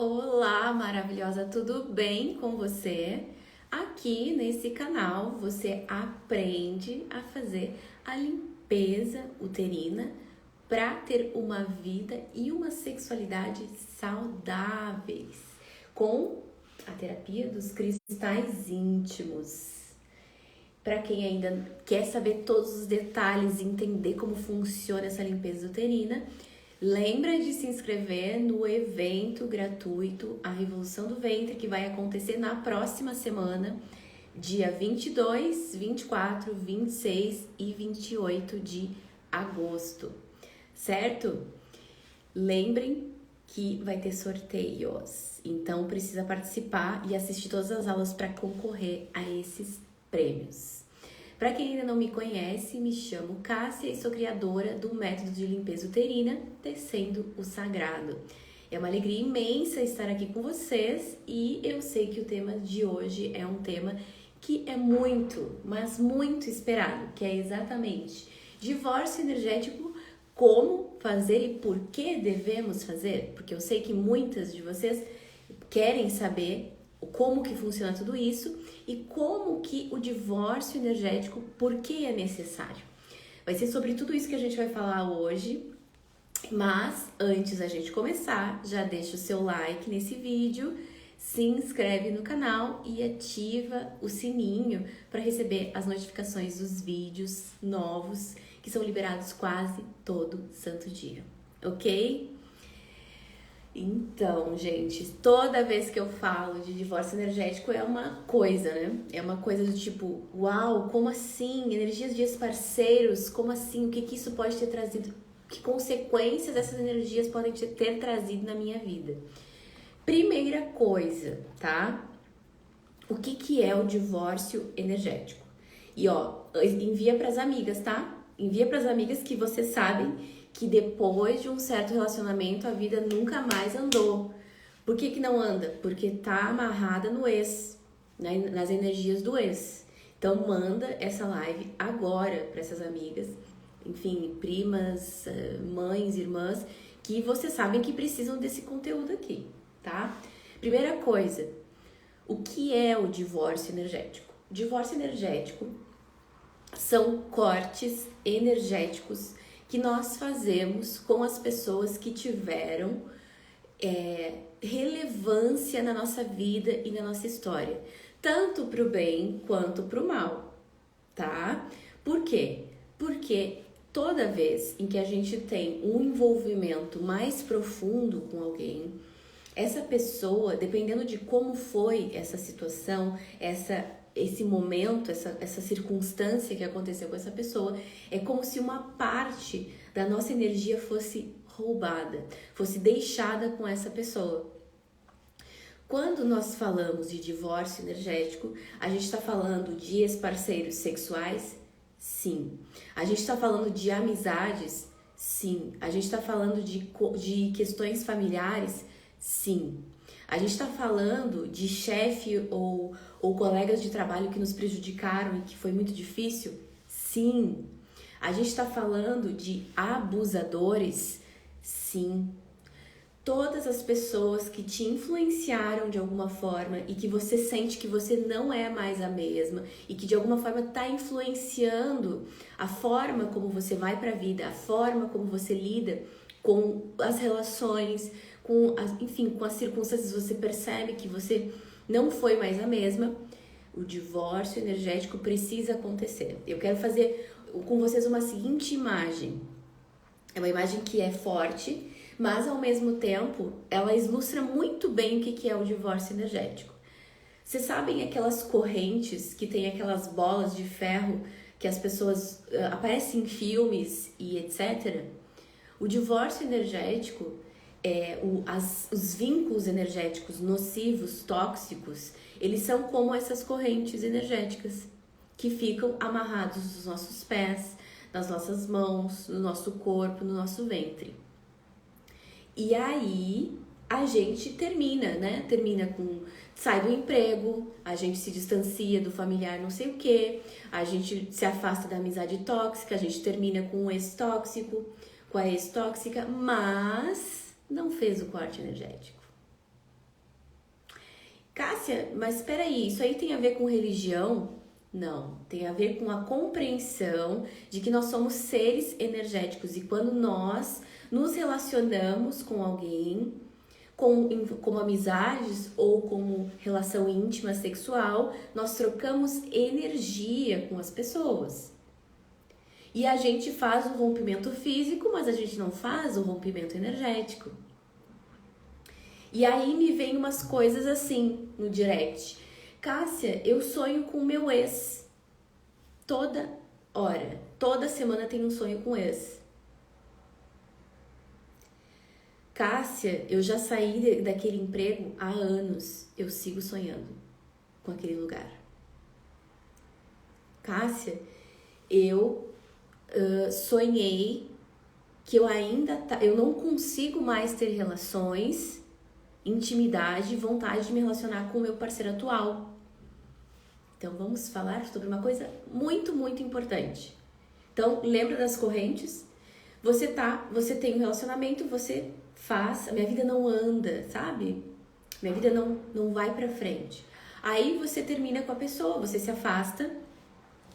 Olá, maravilhosa, tudo bem com você? Aqui nesse canal você aprende a fazer a limpeza uterina para ter uma vida e uma sexualidade saudáveis com a terapia dos cristais íntimos. Para quem ainda quer saber todos os detalhes e entender como funciona essa limpeza uterina, lembra de se inscrever no evento gratuito A Revolução do Ventre, que vai acontecer na próxima semana, dia 22, 24, 26 e 28 de agosto, certo? Lembrem que vai ter sorteios, então precisa participar e assistir todas as aulas para concorrer a esses prêmios. Para quem ainda não me conhece, me chamo Cássia e sou criadora do método de limpeza uterina Tecendo o Sagrado. É uma alegria imensa estar aqui com vocês e eu sei que o tema de hoje é um tema que é muito, mas muito esperado, que é exatamente divórcio energético, como fazer e por que devemos fazer, porque eu sei que muitas de vocês querem saber como que funciona tudo isso e como que o divórcio energético, por que é necessário. Vai ser sobre tudo isso que a gente vai falar hoje, mas antes da gente começar, já deixa o seu like nesse vídeo, se inscreve no canal e ativa o sininho para receber as notificações dos vídeos novos que são liberados quase todo santo dia, ok? Então, gente, toda vez que eu falo de divórcio energético é uma coisa, né? É uma coisa do tipo, uau, como assim? Energias de ex-parceiros, como assim? O que que isso pode ter trazido? Que consequências essas energias podem ter trazido na minha vida? Primeira coisa, tá? O que que é o divórcio energético? E ó, envia pras amigas, tá? Envia pras amigas que vocês sabem que depois de um certo relacionamento a vida nunca mais andou. Por que que não anda? Porque tá amarrada no ex, né? Nas energias do ex. Então manda essa live agora para essas amigas, enfim, primas, mães, irmãs, que vocês sabem que precisam desse conteúdo aqui, tá? Primeira coisa, o que é o divórcio energético? Divórcio energético são cortes energéticos que nós fazemos com as pessoas que tiveram relevância na nossa vida e na nossa história, tanto para o bem quanto para o mal, tá? Por quê? Porque toda vez em que a gente tem um envolvimento mais profundo com alguém, essa pessoa, dependendo de como foi essa situação, esse momento, essa circunstância que aconteceu com essa pessoa, é como se uma parte da nossa energia fosse roubada, fosse deixada com essa pessoa. Quando nós falamos de divórcio energético, a gente está falando de ex-parceiros sexuais? Sim. A gente está falando de amizades? Sim. A gente está falando de questões familiares? Sim. A gente está falando de chefe ou colegas de trabalho que nos prejudicaram e que foi muito difícil? Sim. A gente está falando de abusadores? Sim. Todas as pessoas que te influenciaram de alguma forma e que você sente que você não é mais a mesma e que de alguma forma está influenciando a forma como você vai para a vida, a forma como você lida com as relações, enfim, com as circunstâncias, você percebe que você não foi mais a mesma, o divórcio energético precisa acontecer. Eu quero fazer com vocês uma seguinte imagem. É uma imagem que é forte, mas ao mesmo tempo ela ilustra muito bem o que é o divórcio energético. Vocês sabem aquelas correntes que tem aquelas bolas de ferro que as pessoas aparecem em filmes e etc? O divórcio energético, os vínculos energéticos nocivos, tóxicos, eles são como essas correntes energéticas que ficam amarrados nos nossos pés, nas nossas mãos, no nosso corpo, no nosso ventre. E aí a gente termina, né? Sai do emprego, a gente se distancia do familiar não sei o quê, a gente se afasta da amizade tóxica, a gente termina com um ex-tóxico, com a ex-tóxica, mas não fez o corte energético. Cássia, mas espera aí, isso aí tem a ver com religião? Não, tem a ver com a compreensão de que nós somos seres energéticos e quando nós nos relacionamos com alguém, como amizades ou como relação íntima sexual, nós trocamos energia com as pessoas. E a gente faz o rompimento físico, mas a gente não faz o rompimento energético. E aí me vem umas coisas assim no direct. Cássia, eu sonho com o meu ex. Toda hora. Toda semana tem um sonho com o ex. Cássia, eu já saí daquele emprego há anos. Eu sigo sonhando com aquele lugar. Cássia, eu sonhei que eu não consigo mais ter relações, intimidade, vontade de me relacionar com o meu parceiro atual. Então vamos falar sobre uma coisa muito, muito importante. Então, lembra das correntes? Você tem um relacionamento, você faz, a minha vida não anda, sabe? Minha vida não vai pra frente. Aí você termina com a pessoa, você se afasta,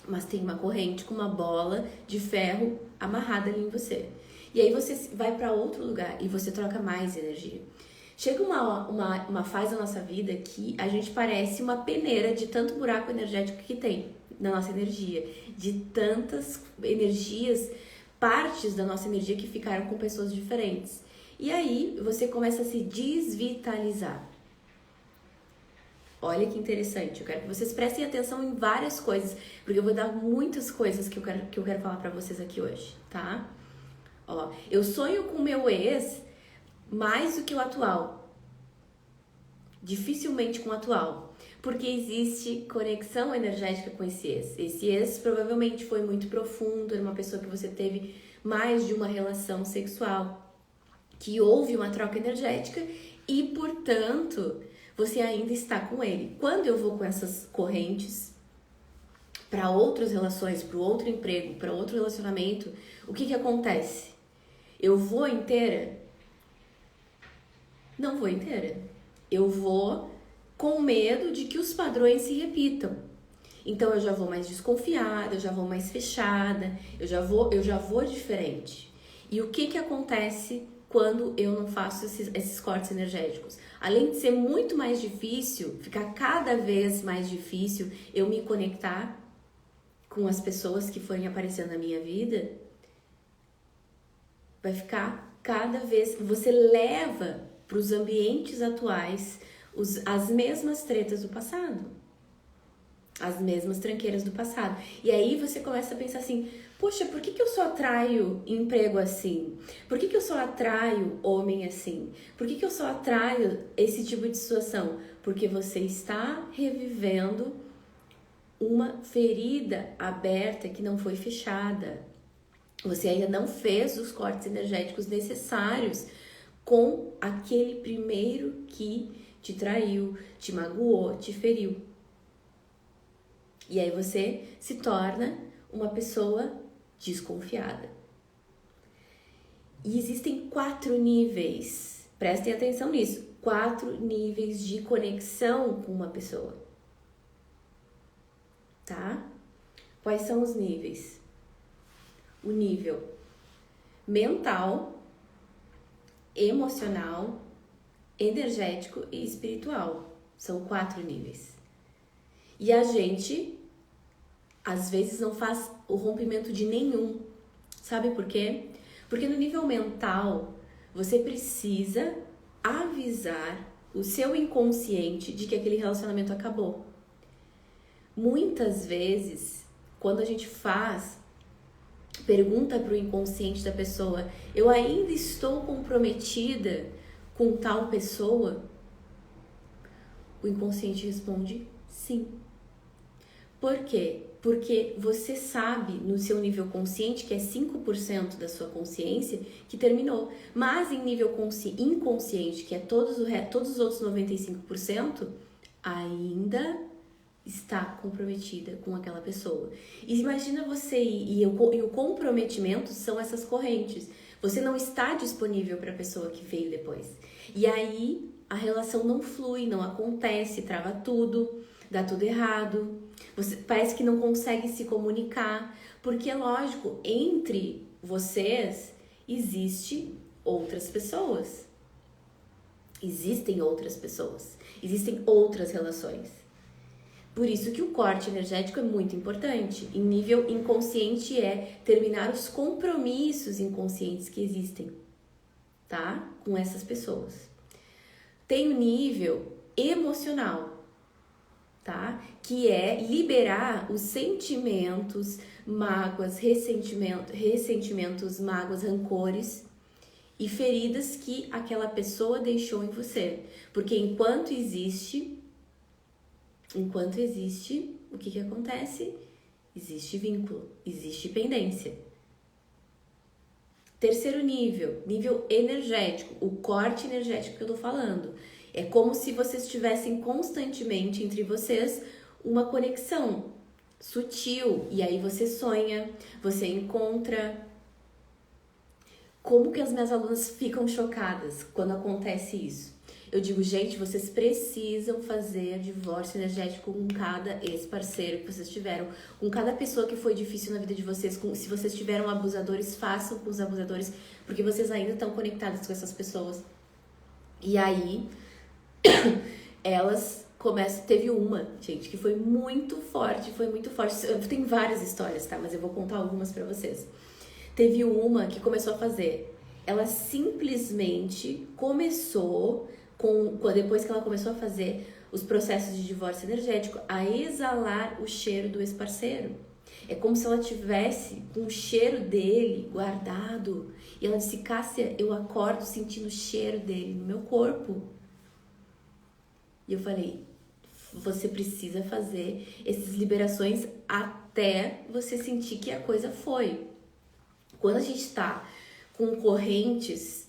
mas tem uma corrente com uma bola de ferro amarrada ali em você. E aí você vai pra outro lugar e você troca mais energia. Chega uma fase da nossa vida que a gente parece uma peneira de tanto buraco energético que tem na nossa energia, de tantas energias, partes da nossa energia que ficaram com pessoas diferentes. E aí você começa a se desvitalizar. Olha que interessante, eu quero que vocês prestem atenção em várias coisas, porque eu vou dar muitas coisas que eu quero falar pra vocês aqui hoje, tá? Ó, eu sonho com o meu ex mais do que o atual. Dificilmente com o atual. Porque existe conexão energética com esse ex. Esse ex provavelmente foi muito profundo, era uma pessoa que você teve mais de uma relação sexual, que houve uma troca energética e, portanto, você ainda está com ele. Quando eu vou com essas correntes para outras relações, para outro emprego, para outro relacionamento, o que acontece? Eu vou inteira? Não vou inteira. Eu vou com medo de que os padrões se repitam. Então eu já vou mais desconfiada, eu já vou mais fechada, eu já vou diferente. E o que acontece quando eu não faço esses cortes energéticos? Além de ser muito mais difícil, ficar cada vez mais difícil eu me conectar com as pessoas que forem aparecendo na minha vida, vai ficar cada vez... Você leva para os ambientes atuais as mesmas tretas do passado, as mesmas tranqueiras do passado. E aí você começa a pensar assim, poxa, por que eu só atraio emprego assim? Por que eu só atraio homem assim? Por que eu só atraio esse tipo de situação? Porque você está revivendo uma ferida aberta que não foi fechada. Você ainda não fez os cortes energéticos necessários com aquele primeiro que te traiu, te magoou, te feriu. E aí você se torna uma pessoa desconfiada. E existem 4 níveis, prestem atenção nisso, 4 níveis de conexão com uma pessoa. Tá? Quais são os níveis? O nível mental, emocional, energético e espiritual. São 4 níveis. E a gente, às vezes, não faz o rompimento de nenhum. Sabe por quê? Porque no nível mental, você precisa avisar o seu inconsciente de que aquele relacionamento acabou. Muitas vezes, quando a gente pergunta para o inconsciente da pessoa, eu ainda estou comprometida com tal pessoa? O inconsciente responde sim. Por quê? Porque você sabe no seu nível consciente, que é 5% da sua consciência, que terminou. Mas em nível inconsciente, que é todos os outros 95%, ainda está comprometida com aquela pessoa. E imagina você, e o comprometimento são essas correntes. Você não está disponível para a pessoa que veio depois. E aí a relação não flui, não acontece, trava tudo, dá tudo errado. Você parece que não consegue se comunicar, porque lógico, entre vocês existe outras pessoas. Existem outras pessoas, existem outras relações. Por isso que o corte energético é muito importante. Em nível inconsciente é terminar os compromissos inconscientes que existem, tá? Com essas pessoas. Tem o nível emocional, tá? Que é liberar os sentimentos, mágoas, ressentimentos, mágoas, rancores e feridas que aquela pessoa deixou em você. Porque enquanto existe, o que acontece? Existe vínculo, existe pendência. Terceiro nível, nível energético, o corte energético que eu tô falando. É como se vocês tivessem constantemente entre vocês uma conexão sutil. E aí você sonha, você encontra. Como que as minhas alunas ficam chocadas quando acontece isso? Eu digo, gente, vocês precisam fazer divórcio energético com cada ex-parceiro que vocês tiveram, com cada pessoa que foi difícil na vida de vocês. Se vocês tiveram abusadores, façam com os abusadores, porque vocês ainda estão conectados com essas pessoas. E aí, elas começam... Teve uma, gente, que foi muito forte, Tem várias histórias, tá? Mas eu vou contar algumas pra vocês. Teve uma que começou a fazer. Ela simplesmente começou... depois que ela começou a fazer os processos de divórcio energético, a exalar o cheiro do ex-parceiro. É como se ela tivesse com o cheiro dele guardado. E ela disse, Cássia, eu acordo sentindo o cheiro dele no meu corpo. E eu falei, você precisa fazer essas liberações até você sentir que a coisa foi. Quando a gente está com correntes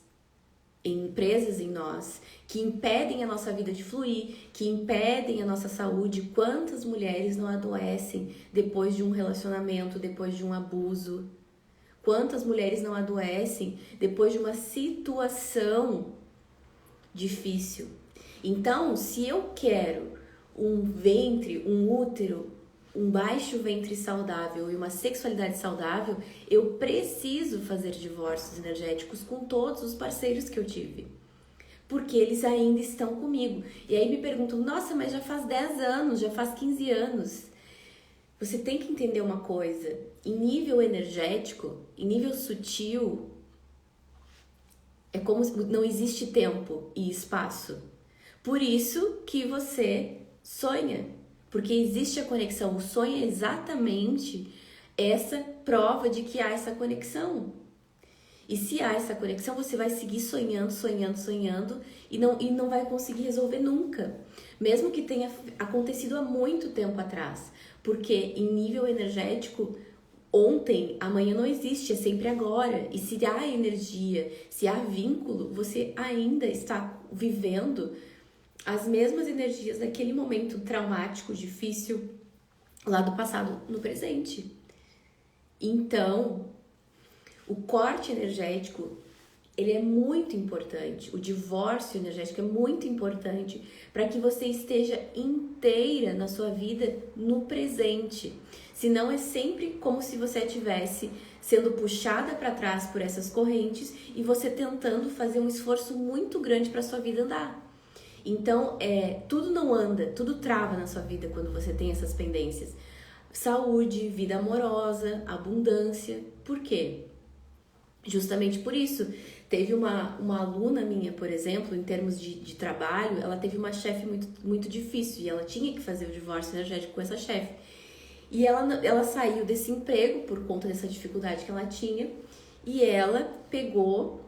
presas em nós, que impedem a nossa vida de fluir, que impedem a nossa saúde. Quantas mulheres não adoecem depois de um relacionamento, depois de um abuso? Quantas mulheres não adoecem depois de uma situação difícil? Então, se eu quero um ventre, um útero, um baixo ventre saudável e uma sexualidade saudável, eu preciso fazer divórcios energéticos com todos os parceiros que eu tive. Porque eles ainda estão comigo. E aí me perguntam, nossa, mas já faz 10 anos, já faz 15 anos. Você tem que entender uma coisa. Em nível energético, em nível sutil, é como se não existe tempo e espaço. Por isso que você sonha. Porque existe a conexão. O sonho é exatamente essa prova de que há essa conexão. E se há essa conexão, você vai seguir sonhando e não vai conseguir resolver nunca. Mesmo que tenha acontecido há muito tempo atrás. Porque em nível energético, ontem, amanhã não existe, é sempre agora. E se há energia, se há vínculo, você ainda está vivendo as mesmas energias daquele momento traumático, difícil, lá do passado, no presente. Então, o corte energético, ele é muito importante. O divórcio energético é muito importante para que você esteja inteira na sua vida no presente. Senão é sempre como se você estivesse sendo puxada para trás por essas correntes e você tentando fazer um esforço muito grande para sua vida andar. Então, tudo não anda, tudo trava na sua vida quando você tem essas pendências. Saúde, vida amorosa, abundância. Por quê? Justamente por isso. Teve uma aluna minha, por exemplo, em termos de trabalho, ela teve uma chefe muito, muito difícil e ela tinha que fazer o divórcio energético com essa chefe. E ela saiu desse emprego por conta dessa dificuldade que ela tinha e ela pegou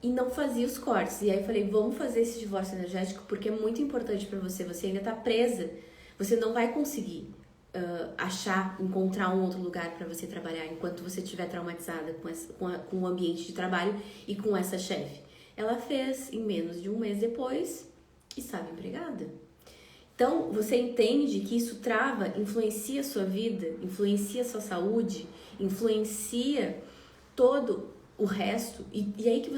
e não fazia os cortes. E aí eu falei, vamos fazer esse divórcio energético porque é muito importante para você. Você ainda tá presa. Você não vai conseguir encontrar um outro lugar para você trabalhar enquanto você estiver traumatizada com o ambiente de trabalho e com essa chefe. Ela fez em menos de um mês depois e estava empregada. Então, você entende que isso trava, influencia a sua vida, influencia a sua saúde, influencia todo o resto, e aí que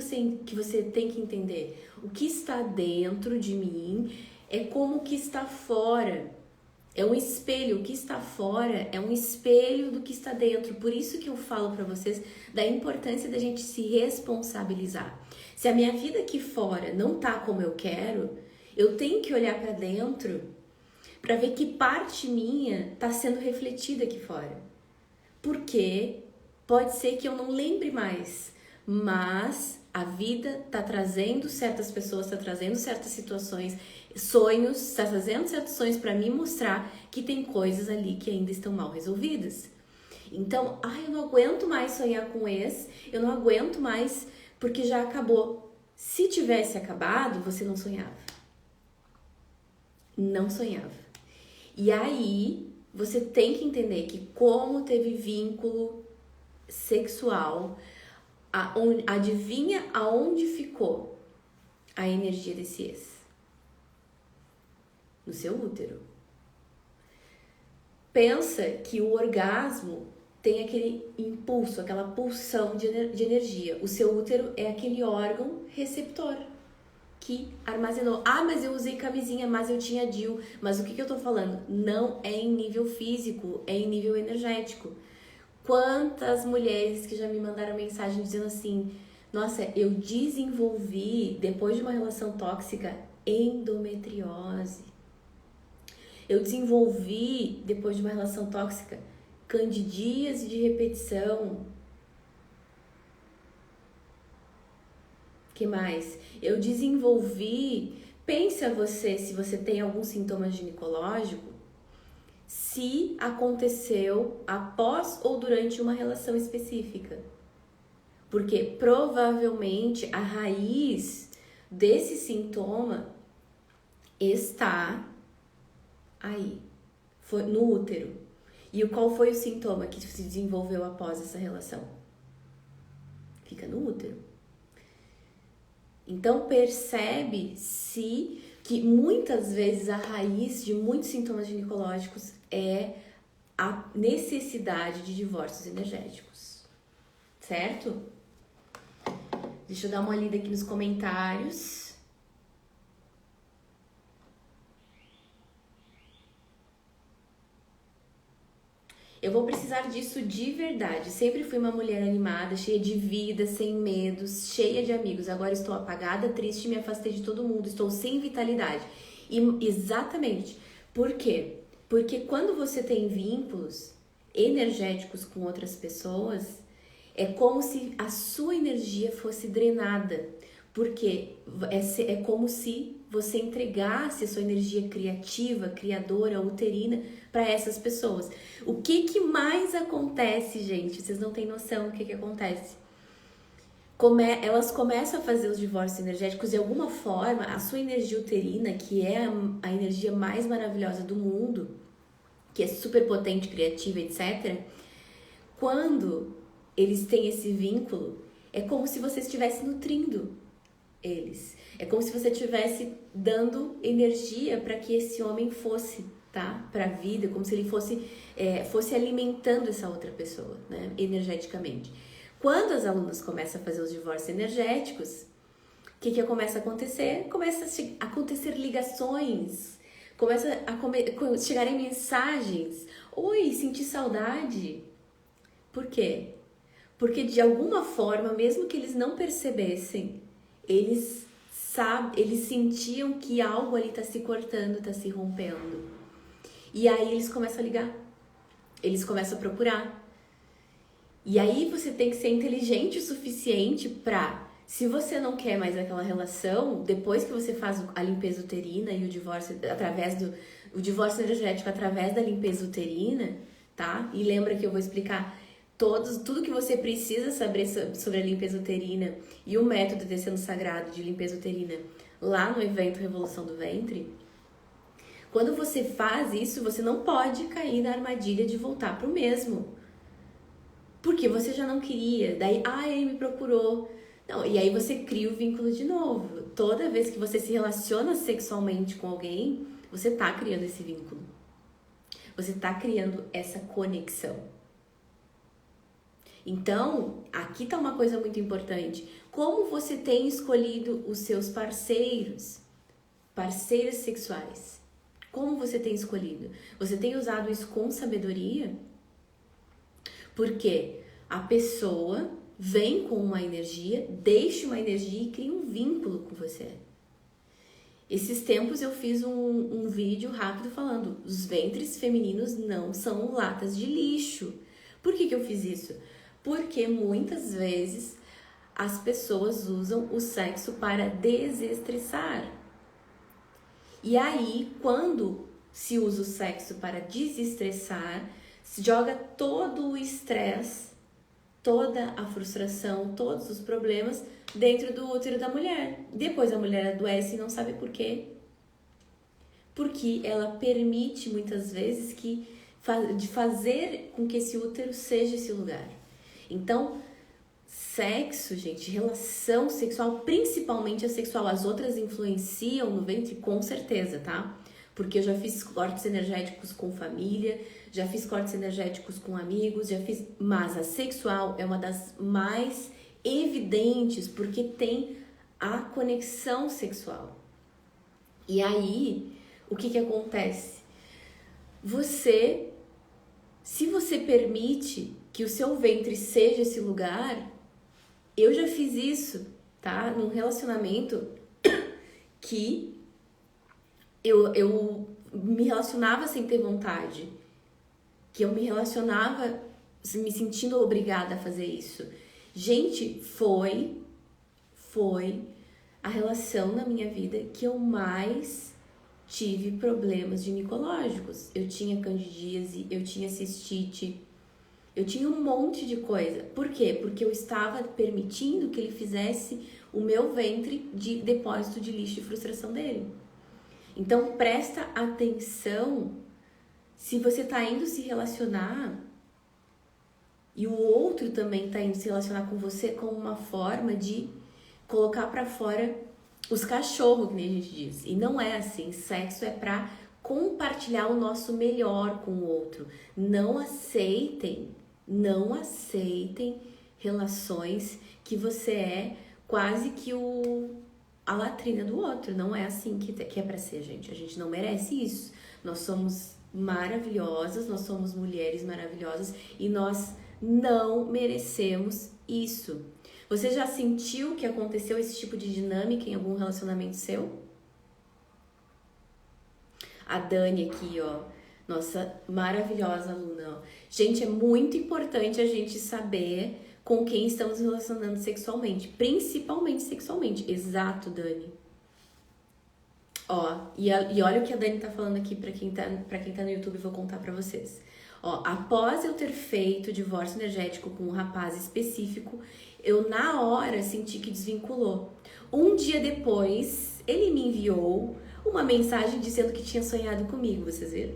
você tem que entender, o que está dentro de mim é como o que está fora. É um espelho, o que está fora é um espelho do que está dentro. Por isso que eu falo para vocês da importância da gente se responsabilizar. Se a minha vida aqui fora não tá como eu quero, eu tenho que olhar para dentro para ver que parte minha tá sendo refletida aqui fora. Porque pode ser que eu não lembre mais, mas a vida tá trazendo certas pessoas, tá trazendo certas situações, sonhos, está trazendo certos sonhos para me mostrar que tem coisas ali que ainda estão mal resolvidas. Então, eu não aguento mais sonhar com ex, eu não aguento mais porque já acabou. Se tivesse acabado, você não sonhava. Não sonhava. E aí, você tem que entender que como teve vínculo sexual, adivinha aonde ficou a energia desse ex? No seu útero. Pensa que o orgasmo tem aquele impulso, aquela pulsão de energia. O seu útero é aquele órgão receptor que armazenou. Mas eu usei camisinha, mas eu tinha DIU. Mas o que eu tô falando? Não é em nível físico, é em nível energético. Quantas mulheres que já me mandaram mensagem dizendo assim: nossa, eu desenvolvi, depois de uma relação tóxica, endometriose. Eu desenvolvi, depois de uma relação tóxica, candidíase de repetição. Que mais? Eu desenvolvi, pensa você, se você tem algum sintoma ginecológico, se aconteceu após ou durante uma relação específica. Porque provavelmente a raiz desse sintoma está aí, foi no útero. E qual foi o sintoma que se desenvolveu após essa relação? Fica no útero. Então percebe-se que muitas vezes a raiz de muitos sintomas ginecológicos é a necessidade de divórcios energéticos. Certo? Deixa eu dar uma lida aqui nos comentários. Eu vou precisar disso de verdade. Sempre fui uma mulher animada, cheia de vida, sem medos, cheia de amigos. Agora estou apagada, triste, me afastei de todo mundo, estou sem vitalidade. E exatamente. Por quê? Porque quando você tem vínculos energéticos com outras pessoas, é como se a sua energia fosse drenada. Porque é como se você entregasse a sua energia criativa, criadora, uterina para essas pessoas. O que mais acontece, gente? Vocês não têm noção do que acontece. Elas começam a fazer os divórcios energéticos de alguma forma, a sua energia uterina, que é a energia mais maravilhosa do mundo, que é super potente, criativa, etc. Quando eles têm esse vínculo, é como se você estivesse nutrindo eles. É como se você estivesse dando energia para que esse homem fosse, tá? Para a vida, como se ele fosse alimentando essa outra pessoa, né? Energeticamente. Quando as alunas começam a fazer os divórcios energéticos, o que começa a acontecer? Começa a acontecer ligações, começa a chegarem mensagens. Oi, senti saudade. Por quê? Porque de alguma forma, mesmo que eles não percebessem, eles sentiam que algo ali tá se cortando, tá se rompendo. E aí eles começam a ligar. Eles começam a procurar. E aí você tem que ser inteligente o suficiente pra, se você não quer mais aquela relação, depois que você faz a limpeza uterina e o divórcio o divórcio energético através da limpeza uterina, tá? E lembra que eu vou explicar tudo que você precisa saber sobre a limpeza uterina e o método Descendo Sagrado de limpeza uterina lá no evento Revolução do Ventre. Quando você faz isso, você não pode cair na armadilha de voltar pro mesmo. Porque você já não queria. Daí, ele me procurou. Não, e aí você cria o vínculo de novo. Toda vez que você se relaciona sexualmente com alguém, você tá criando esse vínculo. Você tá criando essa conexão. Então, aqui tá uma coisa muito importante. Como você tem escolhido os seus parceiros sexuais? Como você tem escolhido? Você tem usado isso com sabedoria? Porque a pessoa vem com uma energia, deixa uma energia e cria um vínculo com você. Esses tempos eu fiz um vídeo rápido falando: os ventres femininos não são latas de lixo. Por que eu fiz isso? Porque muitas vezes as pessoas usam o sexo para desestressar. E aí, quando se usa o sexo para desestressar, se joga todo o estresse, toda a frustração, todos os problemas dentro do útero da mulher. Depois a mulher adoece e não sabe por quê. Porque ela permite muitas vezes de fazer com que esse útero seja esse lugar. Então, sexo, gente, relação sexual, principalmente a sexual, as outras influenciam no ventre com certeza, tá? Porque eu já fiz cortes energéticos com família, já fiz cortes energéticos com amigos, mas a sexual é uma das mais evidentes, porque tem a conexão sexual. E aí, o que acontece? Se você permite que o seu ventre seja esse lugar, eu já fiz isso, tá? Num relacionamento que eu me relacionava sem ter vontade, que eu me relacionava me sentindo obrigada a fazer isso. Gente, foi a relação na minha vida que eu mais tive problemas ginecológicos. Eu tinha candidíase, eu tinha cistite, eu tinha um monte de coisa. Por quê? Porque eu estava permitindo que ele fizesse o meu ventre de depósito de lixo e frustração dele. Então, presta atenção se você está indo se relacionar e o outro também está indo se relacionar com você como uma forma de colocar para fora os cachorros, que nem a gente diz. E não é assim. Sexo é para compartilhar o nosso melhor com o outro. Não aceitem relações que você é quase que a latrina do outro. Não é assim que é pra ser, gente. A gente não merece isso. Nós somos maravilhosas, nós somos mulheres maravilhosas e nós não merecemos isso. Você já sentiu que aconteceu esse tipo de dinâmica em algum relacionamento seu? A Dani aqui, ó. Nossa, maravilhosa aluna, ó. Gente, é muito importante a gente saber com quem estamos relacionando sexualmente, principalmente sexualmente. Exato, Dani. Ó, e olha o que a Dani tá falando aqui pra quem tá no YouTube, eu vou contar pra vocês. Ó, após eu ter feito o divórcio energético com um rapaz específico, eu na hora senti que desvinculou. Um dia depois, ele me enviou uma mensagem dizendo que tinha sonhado comigo, vocês viram?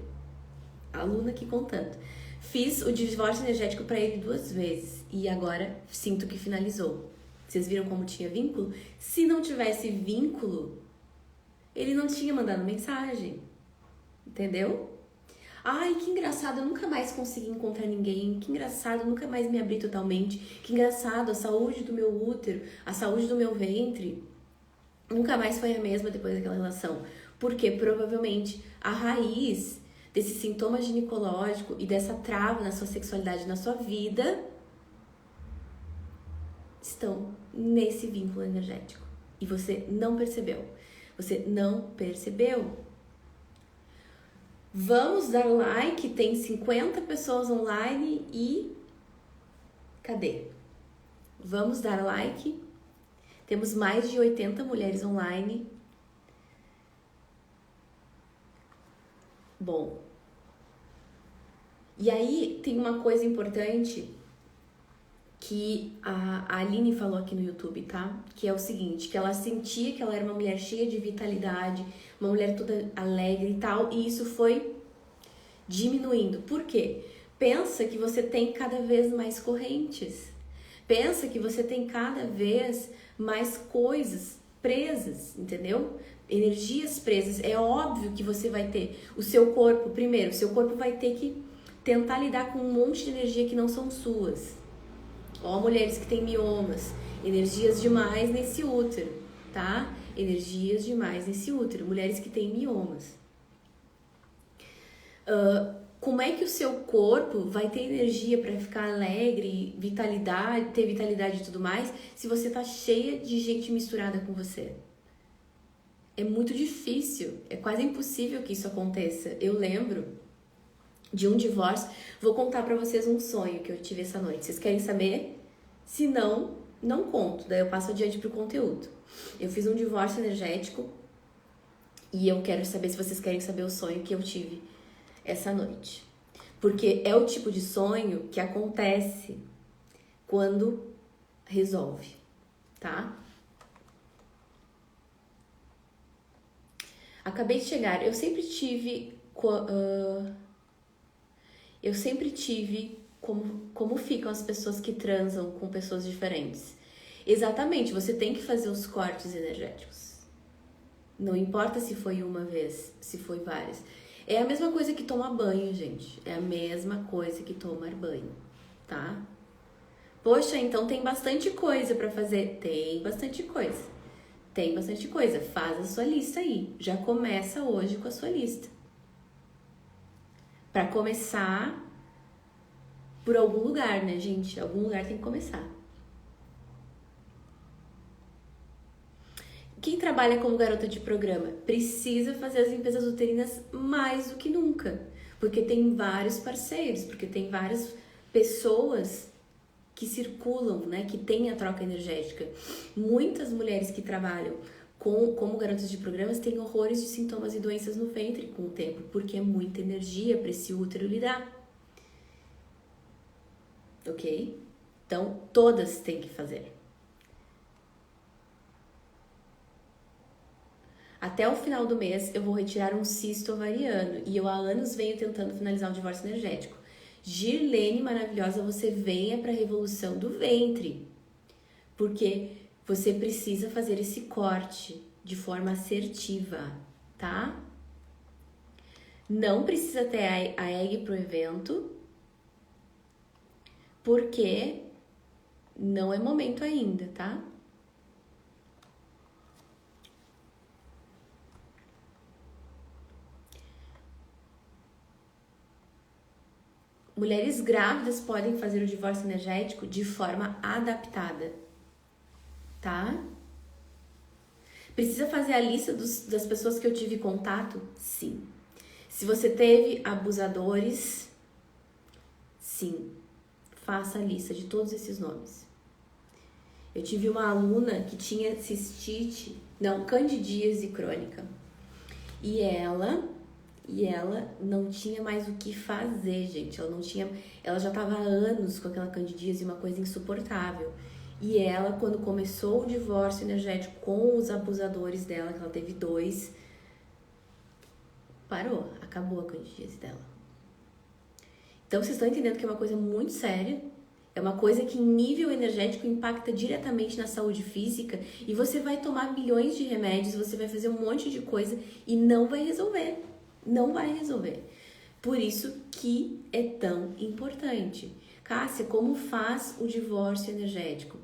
A aluna aqui contando. Fiz o divórcio energético pra ele 2 vezes e agora sinto que finalizou. Vocês viram como tinha vínculo? Se não tivesse vínculo, ele não tinha mandado mensagem. Entendeu? Ai, que engraçado, eu nunca mais consegui encontrar ninguém. Que engraçado, eu nunca mais me abri totalmente. Que engraçado, a saúde do meu útero, a saúde do meu ventre nunca mais foi a mesma depois daquela relação. Porque provavelmente a raiz desse sintoma ginecológico e dessa trava na sua sexualidade, na sua vida, estão nesse vínculo energético. E você não percebeu. Você não percebeu. Vamos dar like, tem 50 pessoas online e... Cadê? Vamos dar like. Temos mais de 80 mulheres online. Bom. E aí tem uma coisa importante que a Aline falou aqui no YouTube, tá? Que é o seguinte, que ela sentia que ela era uma mulher cheia de vitalidade, uma mulher toda alegre e tal, e isso foi diminuindo. Por quê? Pensa que você tem cada vez mais correntes. Pensa que você tem cada vez mais coisas presas, entendeu? Energias presas. É óbvio que você vai ter o seu corpo, primeiro, o seu corpo vai ter que tentar lidar com um monte de energia que não são suas. Ó, mulheres que têm miomas, energias demais nesse útero, tá? Energias demais nesse útero, mulheres que têm miomas. Como é que o seu corpo vai ter energia para ficar alegre, vitalidade, ter vitalidade e tudo mais, se você tá cheia de gente misturada com você? É muito difícil, é quase impossível que isso aconteça. Eu lembro de um divórcio, vou contar pra vocês um sonho que eu tive essa noite. Vocês querem saber? Se não, não conto, daí eu passo adiante pro conteúdo. Eu fiz um divórcio energético e eu quero saber se vocês querem saber o sonho que eu tive essa noite. Porque é o tipo de sonho que acontece quando resolve, tá? Acabei de chegar, eu sempre tive como ficam as pessoas que transam com pessoas diferentes. Exatamente, você tem que fazer os cortes energéticos. Não importa se foi uma vez, se foi várias. É a mesma coisa que tomar banho, gente. É a mesma coisa que tomar banho, tá? Poxa, então tem bastante coisa pra fazer. Tem bastante coisa. Tem bastante coisa. Faz a sua lista aí. Já começa hoje com a sua lista. Pra começar por algum lugar, né, gente? Algum lugar tem que começar. Quem trabalha como garota de programa precisa fazer as limpezas uterinas mais do que nunca. Porque tem vários parceiros, porque tem várias pessoas que circulam, né, que tem a troca energética. Muitas mulheres que trabalham como garotas de programas têm horrores de sintomas e doenças no ventre com o tempo, porque é muita energia para esse útero lidar. Ok? Então, todas têm que fazer. Até o final do mês, eu vou retirar um cisto ovariano e eu há anos venho tentando finalizar um divórcio energético. Girlene maravilhosa, você venha para a revolução do ventre, porque você precisa fazer esse corte de forma assertiva, tá? Não precisa ter a egg pro evento, porque não é momento ainda, tá? Mulheres grávidas podem fazer o divórcio energético de forma adaptada, tá? Precisa fazer a lista das pessoas que eu tive contato? Sim. Se você teve abusadores, sim. Faça a lista de todos esses nomes. Eu tive uma aluna que tinha candidíase crônica. E ela não tinha mais o que fazer, gente. Ela já estava há anos com aquela candidíase, uma coisa insuportável. E ela, quando começou o divórcio energético com os abusadores dela, que ela teve 2, parou, acabou a candidíase dela. Então, vocês estão entendendo que é uma coisa muito séria, é uma coisa que em nível energético impacta diretamente na saúde física e você vai tomar milhões de remédios, você vai fazer um monte de coisa e não vai resolver. Não vai resolver. Por isso que é tão importante. Cássia, como faz o divórcio energético?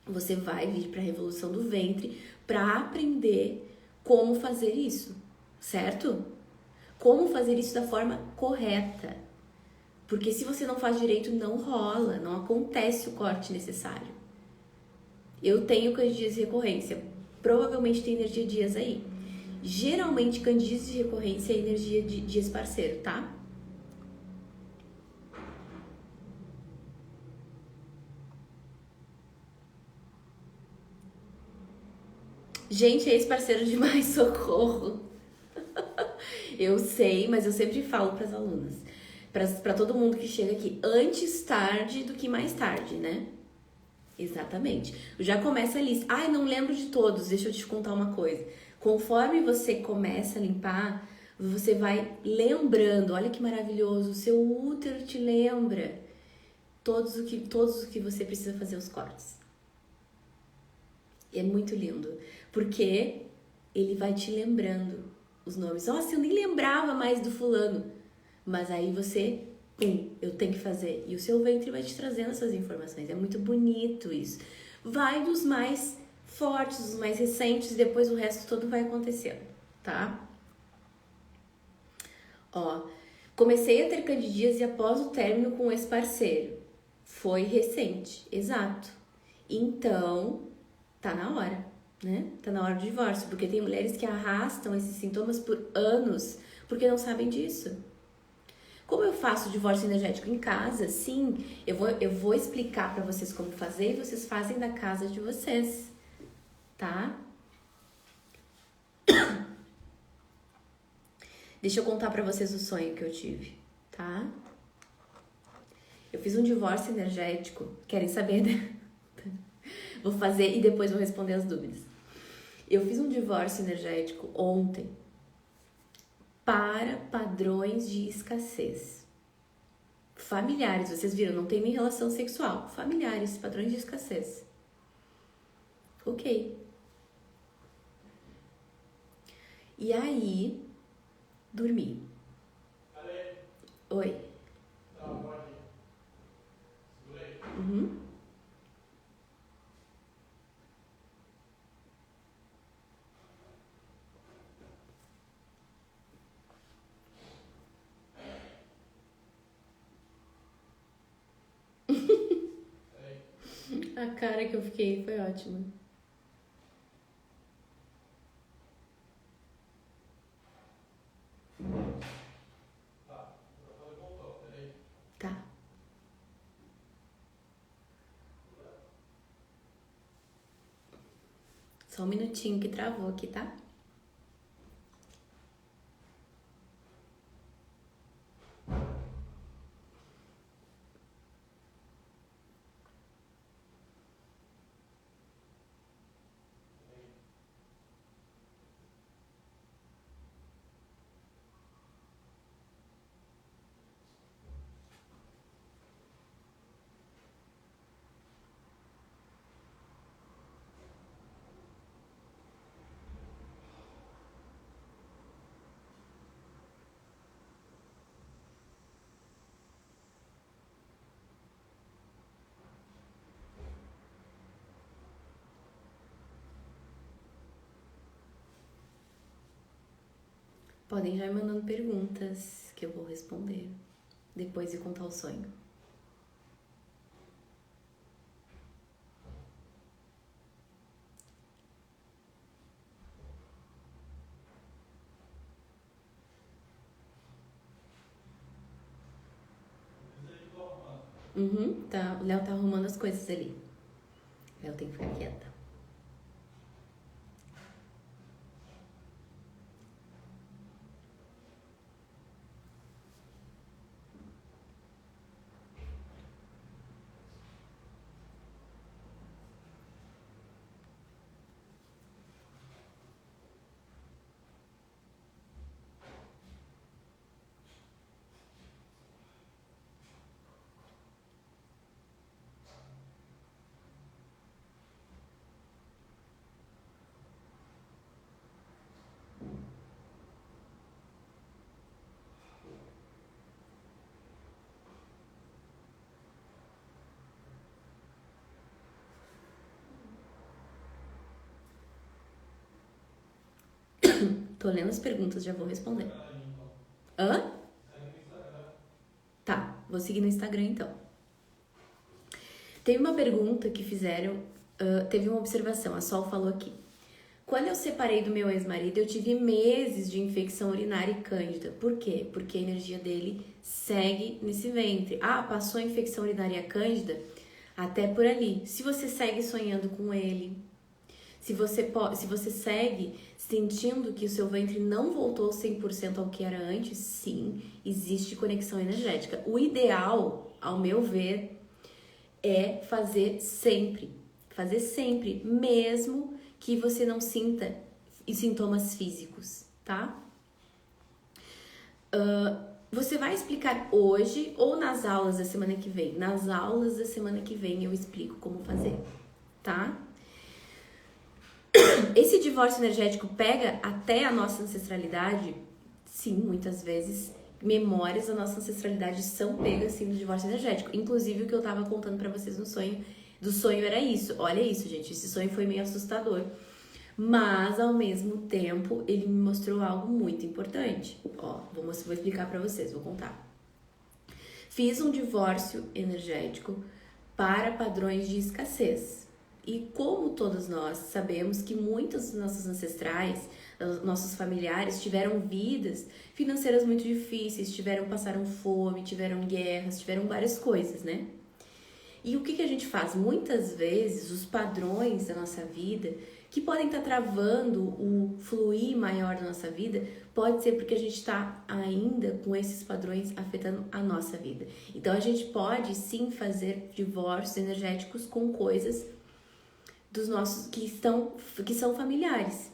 Você vai vir para a revolução do ventre para aprender como fazer isso, certo? Como fazer isso da forma correta. Porque se você não faz direito, não rola, não acontece o corte necessário. Eu tenho candidíase de recorrência, provavelmente tem energia dias aí. Geralmente, candidíase de recorrência é energia de ex-parceiro, tá? Gente, ex-parceiro demais, socorro. Eu sei, mas eu sempre falo para as alunas, para todo mundo que chega aqui, antes tarde do que mais tarde, né? Exatamente. Já começa a lista. Ai, não lembro de todos, deixa eu te contar uma coisa. Conforme você começa a limpar, você vai lembrando, olha que maravilhoso, o seu útero te lembra todos o que você precisa fazer os cortes. É muito lindo, porque ele vai te lembrando os nomes. Nossa, eu nem lembrava mais do fulano. Mas aí você eu tenho que fazer. E o seu ventre vai te trazendo essas informações. É muito bonito isso. Vai dos mais fortes, dos mais recentes, e depois o resto todo vai acontecendo, tá? Ó, comecei a ter candidíase após o término com esse parceiro. Foi recente, exato. Então, tá na hora, né? Tá na hora do divórcio, porque tem mulheres que arrastam esses sintomas por anos porque não sabem disso. Como eu faço divórcio energético em casa? Sim, eu vou explicar pra vocês como fazer e vocês fazem da casa de vocês, tá? Deixa eu contar pra vocês o sonho que eu tive, tá? Eu fiz um divórcio energético. Querem saber, né? Vou fazer e depois vou responder as dúvidas. Eu fiz um divórcio energético ontem para padrões de escassez. Familiares, vocês viram, não tem nem relação sexual. Familiares, padrões de escassez. Ok. E aí, dormi. Oi. Uhum. A cara que eu fiquei foi ótima. Tá. Só um minutinho que travou aqui, tá? Podem já ir mandando perguntas que eu vou responder depois de contar o sonho. Tá, o Léo tá arrumando as coisas ali. O Léo tem que ficar quieta. Tô lendo as perguntas, já vou responder. Hã? Tá, vou seguir no Instagram então. Teve uma pergunta que fizeram, teve uma observação, a Sol falou aqui. Quando eu separei do meu ex-marido, eu tive meses de infecção urinária e cândida. Por quê? Porque a energia dele segue nesse ventre. Ah, passou a infecção urinária e cândida? Até por ali. Se você segue sonhando com ele, se você segue sentindo que o seu ventre não voltou 100% ao que era antes, sim, existe conexão energética. O ideal, ao meu ver, é fazer sempre, mesmo que você não sinta sintomas físicos, tá? Você vai explicar hoje ou nas aulas da semana que vem? Nas aulas da semana que vem eu explico como fazer, tá? Esse divórcio energético pega até a nossa ancestralidade? Sim, muitas vezes. memórias da nossa ancestralidade são pegas assim no divórcio energético. Inclusive o que eu tava contando pra vocês no sonho, do sonho era isso. Olha isso, gente, esse sonho foi meio assustador. Mas, ao mesmo tempo, ele me mostrou algo muito importante. Ó, vou explicar pra vocês, vou contar. Fiz um divórcio energético para padrões de escassez. E como todos nós sabemos que muitos dos nossos ancestrais, nossos familiares, tiveram vidas financeiras muito difíceis, passaram fome, tiveram guerras, tiveram várias coisas, né? E o que a gente faz? Muitas vezes, os padrões da nossa vida, que podem estar travando o fluir maior da nossa vida, pode ser porque a gente está ainda com esses padrões afetando a nossa vida. Então, a gente pode sim fazer divórcios energéticos com coisas dos nossos que são familiares,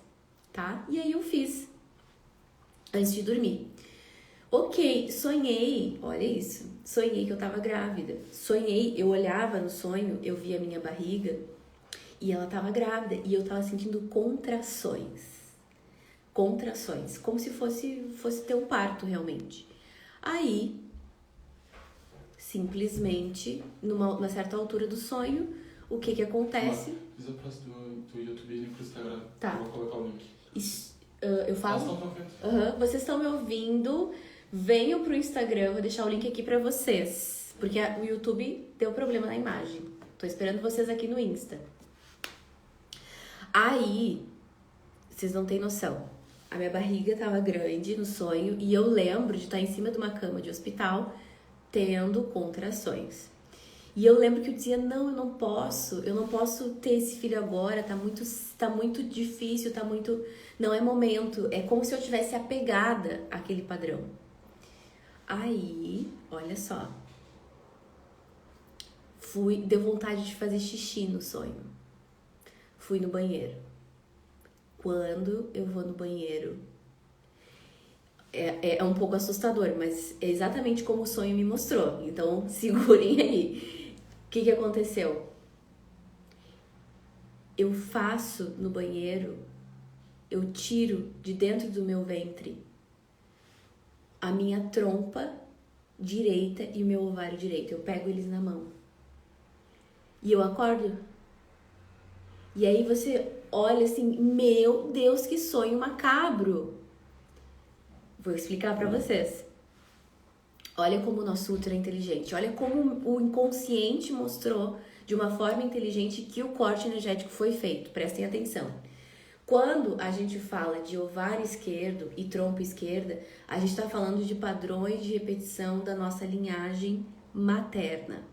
tá? E aí eu fiz antes de dormir. Ok, sonhei, olha isso, sonhei que eu tava grávida. Sonhei, eu olhava no sonho, eu via a minha barriga e ela tava grávida e eu tava sentindo contrações, como se fosse ter um parto realmente. Aí, simplesmente, numa certa altura do sonho, o que acontece? Fiz a próxima do YouTube e pro Instagram. Tá. Eu vou colocar o link. Eu falo? Vocês estão me ouvindo? Venham pro Instagram, vou deixar o link aqui pra vocês. Porque o YouTube deu problema na imagem. Tô esperando vocês aqui no Insta. Aí, vocês não têm noção. A minha barriga tava grande no sonho e eu lembro de estar em cima de uma cama de hospital tendo contrações. E eu lembro que eu dizia, não, eu não posso ter esse filho agora, tá muito difícil, não é momento. É como se eu tivesse apegada àquele padrão. Aí, olha só, deu vontade de fazer xixi no sonho. Fui no banheiro. Quando eu vou no banheiro, é um pouco assustador, mas é exatamente como o sonho me mostrou. Então, segurem aí. O que aconteceu? Eu faço no banheiro, eu tiro de dentro do meu ventre a minha trompa direita e o meu ovário direito. Eu pego eles na mão. E eu acordo. E aí você olha assim, meu Deus, que sonho macabro. Vou explicar pra vocês. Olha como o nosso útero é inteligente. Olha como o inconsciente mostrou de uma forma inteligente que o corte energético foi feito. Prestem atenção. Quando a gente fala de ovário esquerdo e trompa esquerda, a gente está falando de padrões de repetição da nossa linhagem materna.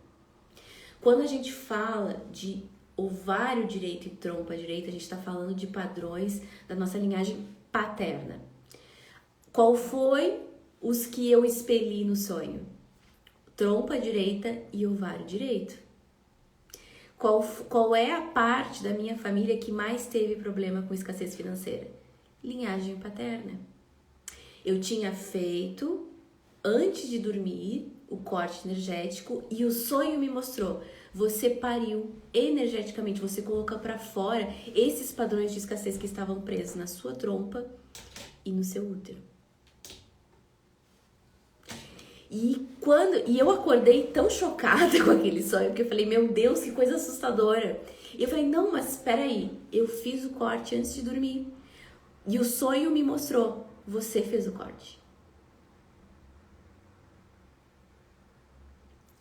Quando a gente fala de ovário direito e trompa direita, a gente está falando de padrões da nossa linhagem paterna. Qual foi os que eu expeli no sonho? Trompa direita e ovário direito. Qual é a parte da minha família que mais teve problema com escassez financeira? Linhagem paterna. Eu tinha feito, antes de dormir, o corte energético e o sonho me mostrou. Você pariu energeticamente, você colocou para fora esses padrões de escassez que estavam presos na sua trompa e no seu útero. E eu acordei tão chocada com aquele sonho, que eu falei, meu Deus, que coisa assustadora. E eu falei, não, mas espera aí, eu fiz o corte antes de dormir. E o sonho me mostrou, você fez o corte.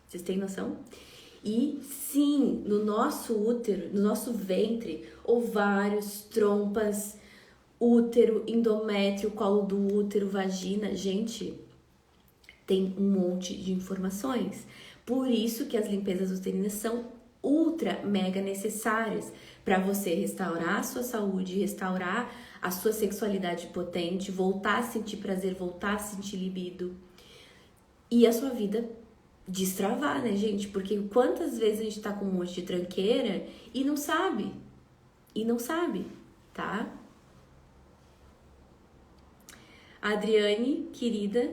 Vocês têm noção? E sim, no nosso útero, no nosso ventre, ovários, trompas, útero, endométrio, colo do útero, vagina, gente, tem um monte de informações. Por isso que as limpezas uterinas são ultra mega necessárias para você restaurar a sua saúde, restaurar a sua sexualidade potente, voltar a sentir prazer, voltar a sentir libido e a sua vida destravar, né, gente? Porque quantas vezes a gente tá com um monte de tranqueira e não sabe, tá? A Adriane, querida,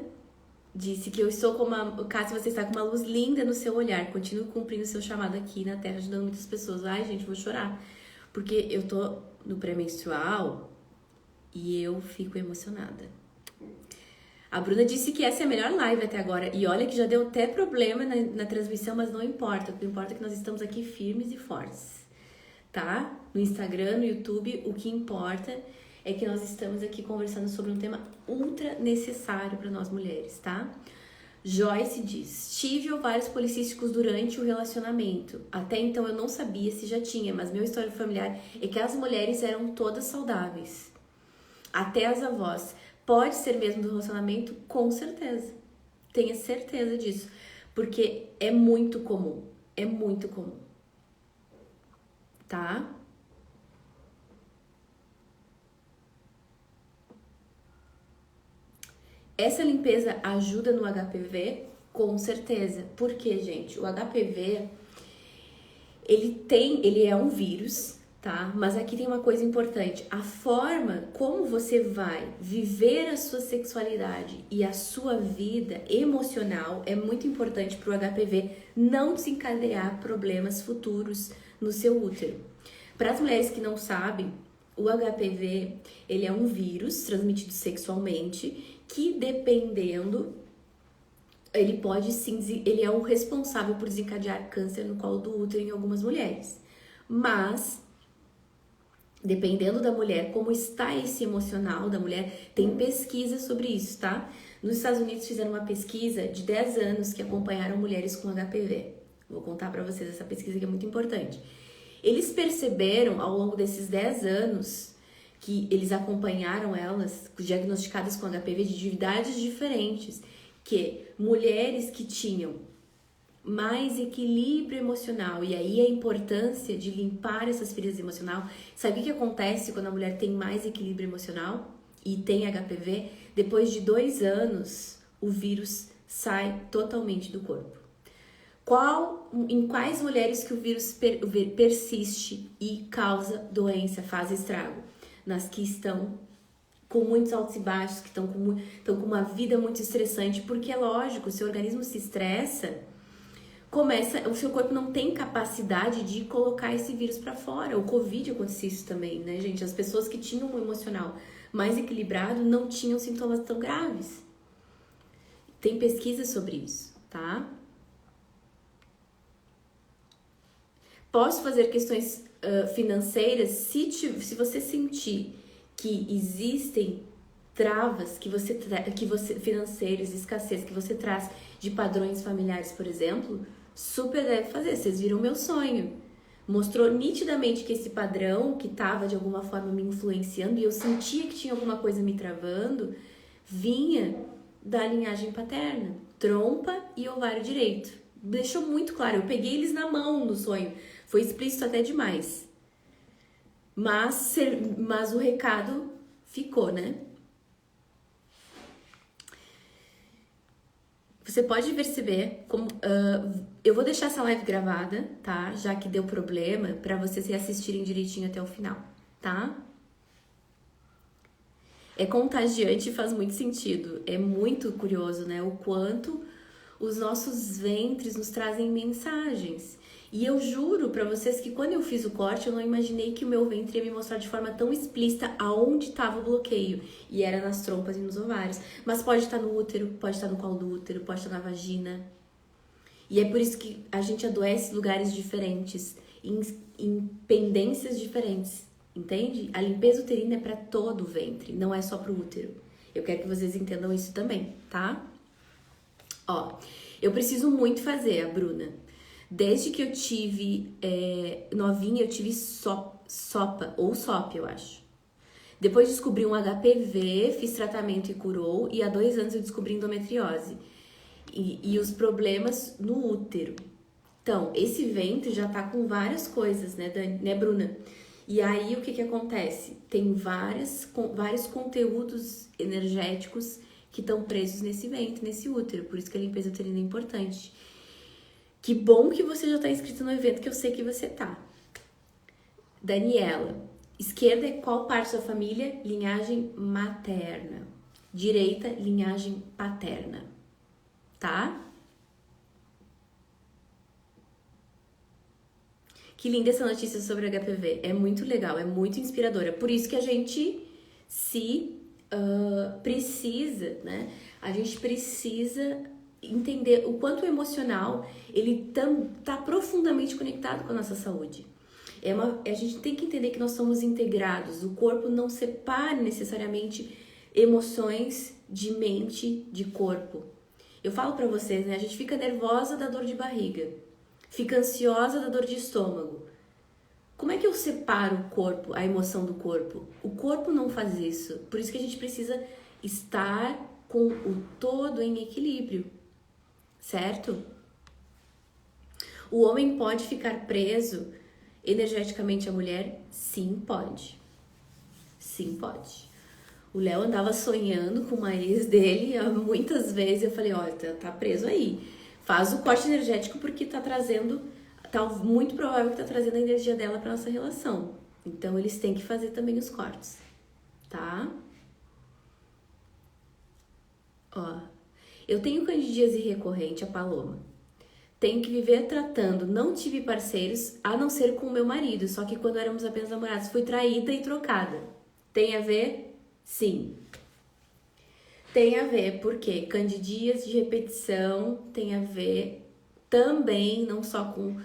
disse que eu estou com Cássia, você está com uma luz linda no seu olhar. Continue cumprindo o seu chamado aqui na Terra, ajudando muitas pessoas. Ai, gente, vou chorar. Porque eu tô no pré-menstrual e eu fico emocionada. A Bruna disse que essa é a melhor live até agora. E olha que já deu até problema na transmissão, mas não importa. O que importa é que nós estamos aqui firmes e fortes, tá? No Instagram, no YouTube, o que importa é que nós estamos aqui conversando sobre um tema ultra necessário para nós mulheres, tá? Joyce diz: tive ovários policísticos durante o relacionamento. Até então eu não sabia se já tinha, mas meu histórico familiar é que as mulheres eram todas saudáveis. Até as avós. Pode ser mesmo do relacionamento? Com certeza. Tenha certeza disso. Porque é muito comum. É muito comum. Tá? Essa limpeza ajuda no HPV? Com certeza. Por quê, gente? O HPV, ele é um vírus, tá? Mas aqui tem uma coisa importante. A forma como você vai viver a sua sexualidade e a sua vida emocional é muito importante para o HPV não desencadear problemas futuros no seu útero. Para as mulheres que não sabem, o HPV, ele é um vírus transmitido sexualmente que, dependendo, ele é o responsável por desencadear câncer no colo do útero em algumas mulheres. Mas, dependendo da mulher, como está esse emocional da mulher, tem pesquisa sobre isso, tá? Nos Estados Unidos fizeram uma pesquisa de 10 anos que acompanharam mulheres com HPV. Vou contar pra vocês essa pesquisa que é muito importante. Eles perceberam ao longo desses 10 anos que eles acompanharam elas diagnosticadas com HPV de idades diferentes, que mulheres que tinham mais equilíbrio emocional, e aí a importância de limpar essas feridas emocionais. Sabe o que acontece quando a mulher tem mais equilíbrio emocional e tem HPV? Depois de 2 anos, o vírus sai totalmente do corpo. Em quais mulheres que o vírus persiste e causa doença, faz estrago? Nas que estão com muitos altos e baixos, que estão com uma vida muito estressante, porque é lógico, o seu organismo se estressa, o seu corpo não tem capacidade de colocar esse vírus para fora. O Covid acontecia isso também, né, gente? As pessoas que tinham um emocional mais equilibrado não tinham sintomas tão graves. Tem pesquisa sobre isso, tá? Posso fazer questões financeiras se você sentir que existem travas financeiras, escassez que você traz de padrões familiares, por exemplo, super deve fazer. Vocês viram meu sonho. Mostrou nitidamente que esse padrão que estava de alguma forma me influenciando e eu sentia que tinha alguma coisa me travando, vinha da linhagem paterna, trompa e ovário direito. Deixou muito claro, eu peguei eles na mão no sonho. Foi explícito até demais. Mas o recado ficou, né? Você pode perceber como... eu vou deixar essa live gravada, tá? Já que deu problema, pra vocês reassistirem direitinho até o final, tá? É contagiante e faz muito sentido. É muito curioso, né? O quanto os nossos ventres nos trazem mensagens. E eu juro pra vocês que quando eu fiz o corte, eu não imaginei que o meu ventre ia me mostrar de forma tão explícita aonde estava o bloqueio. E era nas trompas e nos ovários. Mas pode estar no útero, pode estar no colo do útero, pode estar na vagina. E é por isso que a gente adoece em lugares diferentes, em pendências diferentes, entende? A limpeza uterina é pra todo o ventre, não é só pro útero. Eu quero que vocês entendam isso também, tá? Ó, eu preciso muito fazer, a Bruna. Desde que eu tive novinha, eu tive SOPA, ou SOP, eu acho. Depois descobri um HPV, fiz tratamento e curou, e há 2 anos eu descobri endometriose. E os problemas no útero. Então, esse ventre já tá com várias coisas, né, Bruna? E aí, o que acontece? Tem vários conteúdos energéticos que estão presos nesse ventre, nesse útero. Por isso que a limpeza uterina é importante. Que bom que você já tá inscrito no evento, que eu sei que você tá. Daniela, esquerda é qual parte da família? Linhagem materna. Direita, linhagem paterna. Tá? Que linda essa notícia sobre HPV. É muito legal, é muito inspiradora. Por isso que a gente se precisa, né? A gente precisa entender o quanto o emocional ele tá profundamente conectado com a nossa saúde. A gente tem que entender que nós somos integrados. O corpo não separa necessariamente emoções de mente, de corpo. Eu falo pra vocês, né? A gente fica nervosa da dor de barriga, fica ansiosa da dor de estômago. Como é que eu separo o corpo, a emoção do corpo? O corpo não faz isso. Por isso que a gente precisa estar com o todo em equilíbrio, certo? O homem pode ficar preso energeticamente à mulher? Sim, pode. Sim, pode. O Léo andava sonhando com uma ex dele muitas vezes. Eu falei, olha, tá preso aí. Faz o corte energético porque tá muito provável que tá trazendo a energia dela pra nossa relação. Então, eles têm que fazer também os cortes, tá? Ó, eu tenho candidíase recorrente, a Paloma. Tenho que viver tratando, não tive parceiros, a não ser com o meu marido, só que quando éramos apenas namorados, fui traída e trocada. Tem a ver? Sim. Tem a ver, porque candidíase de repetição tem a ver também, não só com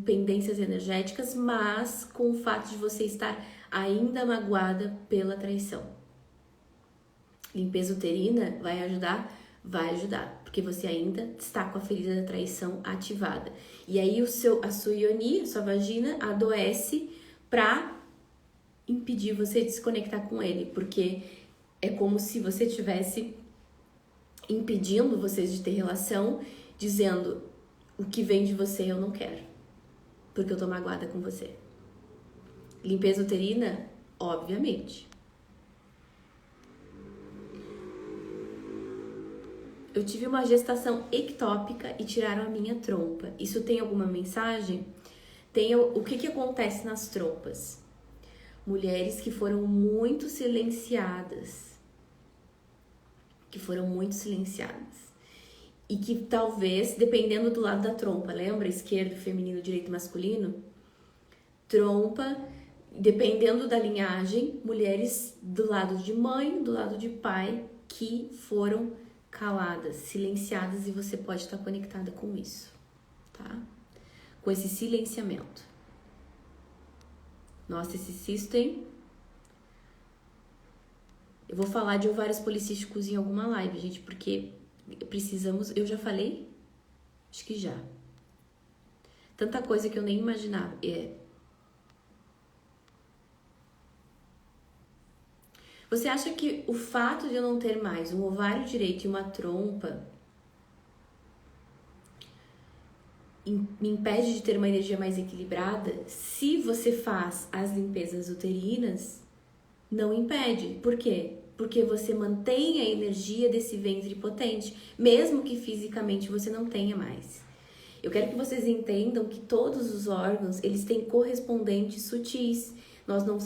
pendências energéticas, mas com o fato de você estar ainda magoada pela traição. Limpeza uterina vai ajudar? Vai ajudar, porque você ainda está com a ferida da traição ativada. E aí a sua ioni, a sua vagina, adoece pra impedir você de se conectar com ele, porque é como se você estivesse impedindo vocês de ter relação, dizendo o que vem de você eu não quero, porque eu tô magoada com você. Limpeza uterina, obviamente. Eu tive uma gestação ectópica e tiraram a minha trompa. Isso tem alguma mensagem? O que acontece nas trompas? Mulheres que foram muito silenciadas. E que talvez, dependendo do lado da trompa, lembra? Esquerdo, feminino, direito, masculino? Trompa, dependendo da linhagem, mulheres do lado de mãe, do lado de pai, que foram caladas, silenciadas, e você pode estar conectada com isso, tá? Com esse silenciamento. Nossa, esse cisto, hein? Eu vou falar de ovários policísticos em alguma live, gente, porque precisamos... Eu já falei? Acho que já. Tanta coisa que eu nem imaginava. Você acha que o fato de eu não ter mais um ovário direito e uma trompa me impede de ter uma energia mais equilibrada? Se você faz as limpezas uterinas, não impede. Por quê? Porque você mantém a energia desse ventre potente, mesmo que fisicamente você não tenha mais. Eu quero que vocês entendam que todos os órgãos, eles têm correspondentes sutis.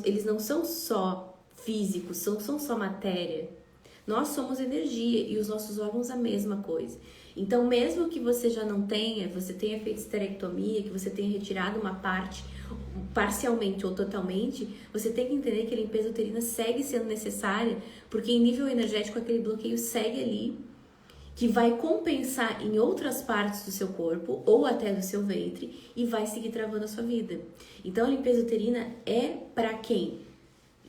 Eles não são só físicos, são só matéria. Nós somos energia e os nossos órgãos a mesma coisa. Então, mesmo que você já não tenha, você tenha feito esterectomia, que você tenha retirado uma parte, parcialmente ou totalmente, você tem que entender que a limpeza uterina segue sendo necessária, porque em nível energético aquele bloqueio segue ali, que vai compensar em outras partes do seu corpo ou até do seu ventre e vai seguir travando a sua vida. Então, a limpeza uterina é para quem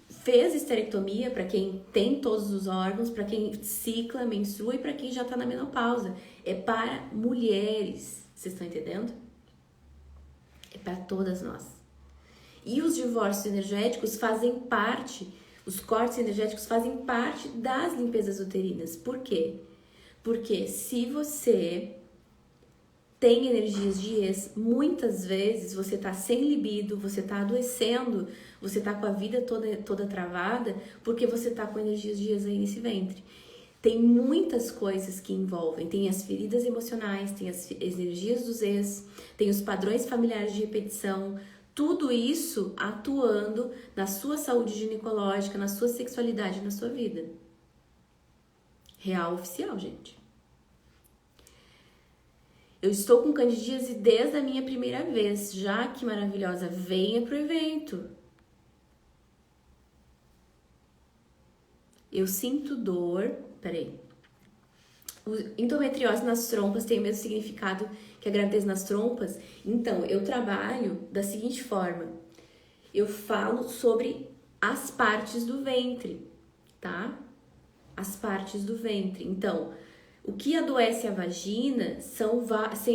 fez esterectomia, para quem tem todos os órgãos, para quem cicla, menstrua e para quem já está na menopausa. É para mulheres, vocês estão entendendo? É para todas nós. E os divórcios energéticos fazem parte, os cortes energéticos fazem parte das limpezas uterinas. Por quê? Porque se você tem energias de ex, muitas vezes você tá sem libido, você tá adoecendo, você tá com a vida toda travada, porque você tá com energias de ex aí nesse ventre. Tem muitas coisas que envolvem, tem as feridas emocionais, tem as energias dos ex, tem os padrões familiares de repetição, tudo isso atuando na sua saúde ginecológica, na sua sexualidade, na sua vida. Real oficial, gente. Eu estou com candidíase desde a minha primeira vez. Já que maravilhosa, venha pro evento. Eu sinto dor. Peraí. Endometriose nas trompas tem o mesmo significado que a gravidez nas trompas? Então, eu trabalho da seguinte forma. Eu falo sobre as partes do ventre, tá? As partes do ventre. Então, o que adoece a vagina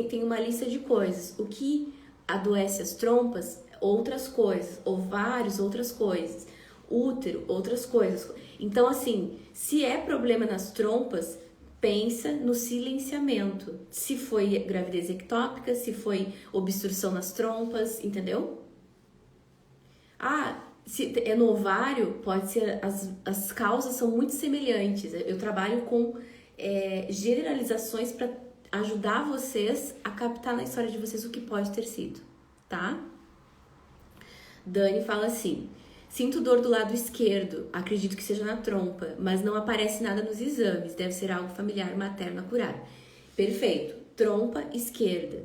tem uma lista de coisas. O que adoece as trompas, outras coisas. Ovários, outras coisas. Útero, outras coisas. Então, assim, se é problema nas trompas, pensa no silenciamento. Se foi gravidez ectópica, se foi obstrução nas trompas, entendeu? Se é no ovário, pode ser, as causas são muito semelhantes. Eu trabalho com generalizações para ajudar vocês a captar na história de vocês o que pode ter sido, tá? Dani fala assim: sinto dor do lado esquerdo, acredito que seja na trompa, mas não aparece nada nos exames, deve ser algo familiar materno a curar. Perfeito. Trompa esquerda,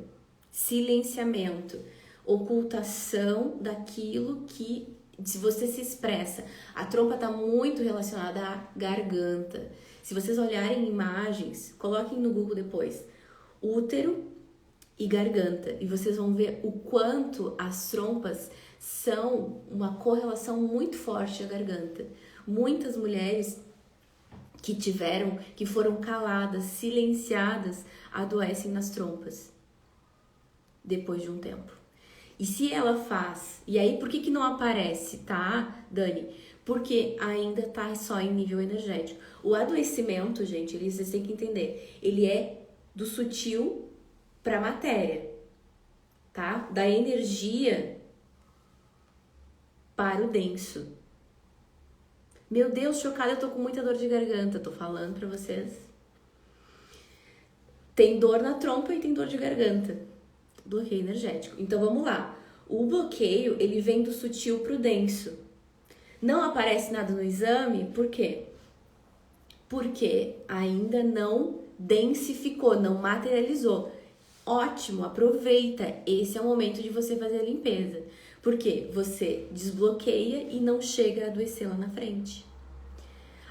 silenciamento, ocultação daquilo que, se você se expressa, a trompa está muito relacionada à garganta. Se vocês olharem imagens, coloquem no Google depois, útero e garganta, e vocês vão ver o quanto as trompas são uma correlação muito forte à garganta. Muitas mulheres que foram caladas, silenciadas, adoecem nas trompas depois de um tempo. E se ela faz, e aí por que não aparece, tá, Dani? Porque ainda tá só em nível energético. O adoecimento, gente, vocês têm que entender, ele é do sutil pra matéria, tá? Da energia para o denso. Meu Deus, chocada, eu tô com muita dor de garganta, tô falando pra vocês. Tem dor na trompa e tem dor de garganta. Bloqueio energético. Então vamos lá. O bloqueio, ele vem do sutil pro denso. Não aparece nada no exame, por quê? Porque ainda não densificou, não materializou. Ótimo, aproveita. Esse é o momento de você fazer a limpeza. Porque você desbloqueia e não chega a adoecer lá na frente.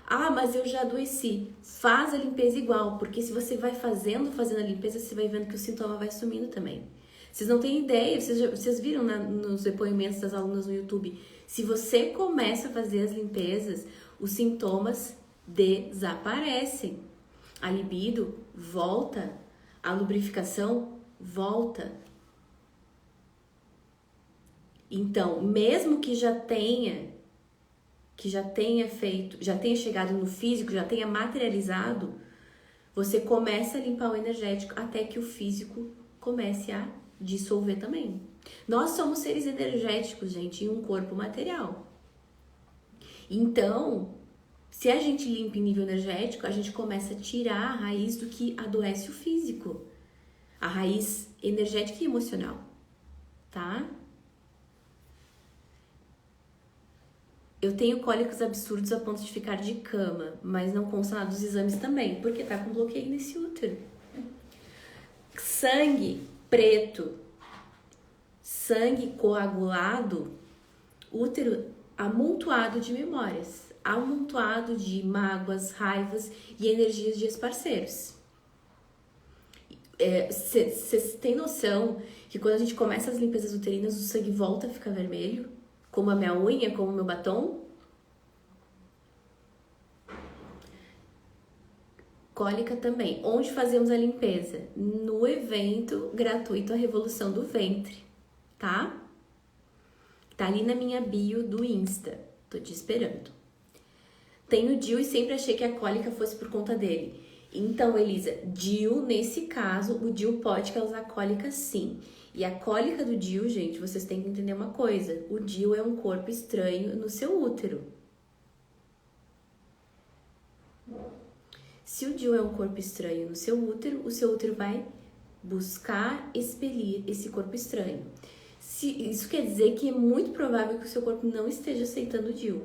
Ah, mas eu já adoeci. Faz a limpeza igual, porque se você vai fazendo a limpeza, você vai vendo que o sintoma vai sumindo também. Vocês não têm ideia, vocês viram nos depoimentos das alunas no YouTube, se você começa a fazer as limpezas, os sintomas desaparecem. A libido volta, a lubrificação volta. Então, mesmo que já tenha chegado no físico, já tenha materializado, você começa a limpar o energético até que o físico comece a dissolver também. Nós somos seres energéticos, gente, em um corpo material. Então, se a gente limpa em nível energético, a gente começa a tirar a raiz do que adoece o físico. A raiz energética e emocional, tá? Eu tenho cólicos absurdos a ponto de ficar de cama, mas não consta nada dos exames também, porque tá com bloqueio nesse útero. Sangue preto, sangue coagulado, útero amontoado de memórias, amontoado de mágoas, raivas e energias de ex-parceiros. Vocês têm noção que quando a gente começa as limpezas uterinas, o sangue volta a ficar vermelho? Como a minha unha, como o meu batom? Cólica também. Onde fazemos a limpeza? No evento gratuito A Revolução do Ventre, tá? Tá ali na minha bio do Insta. Tô te esperando. Tenho DIU e sempre achei que a cólica fosse por conta dele. Então, Elisa, DIU, nesse caso, o DIU pode causar cólica sim. E a cólica do DIU, gente, vocês têm que entender uma coisa. O DIU é um corpo estranho no seu útero. Se o DIU é um corpo estranho no seu útero, o seu útero vai buscar expelir esse corpo estranho. Isso quer dizer que é muito provável que o seu corpo não esteja aceitando o DIU.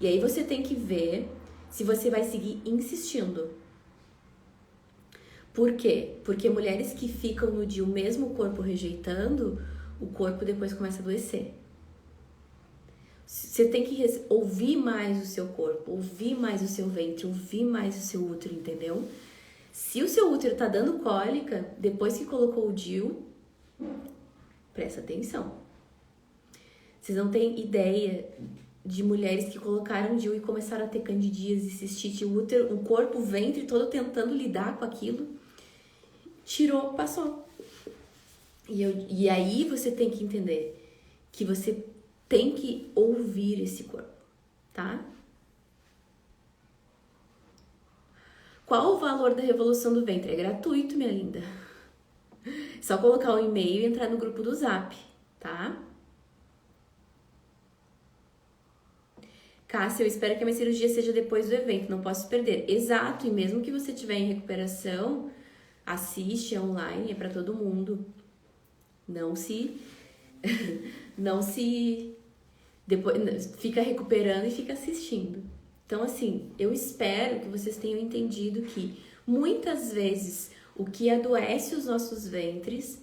E aí você tem que ver se você vai seguir insistindo. Por quê? Porque mulheres que ficam no DIU mesmo o corpo rejeitando, o corpo depois começa a adoecer. Você tem que ouvir mais o seu corpo, ouvir mais o seu ventre, ouvir mais o seu útero, entendeu? Se o seu útero tá dando cólica, depois que colocou o DIU, presta atenção. Vocês não têm ideia de mulheres que colocaram DIU e começaram a ter candidíase, cistite, o útero, o corpo, o ventre todo tentando lidar com aquilo. Tirou, passou. E aí você tem que entender que você tem que ouvir esse corpo, tá? Qual o valor da revolução do ventre? É gratuito, minha linda. Só colocar um e-mail e entrar no grupo do Zap, tá? Cássia, eu espero que a minha cirurgia seja depois do evento, não posso perder. Exato, e mesmo que você estiver em recuperação, assiste online, é pra todo mundo. Não se depois fica recuperando e fica assistindo. Então, assim, eu espero que vocês tenham entendido que muitas vezes o que adoece os nossos ventres,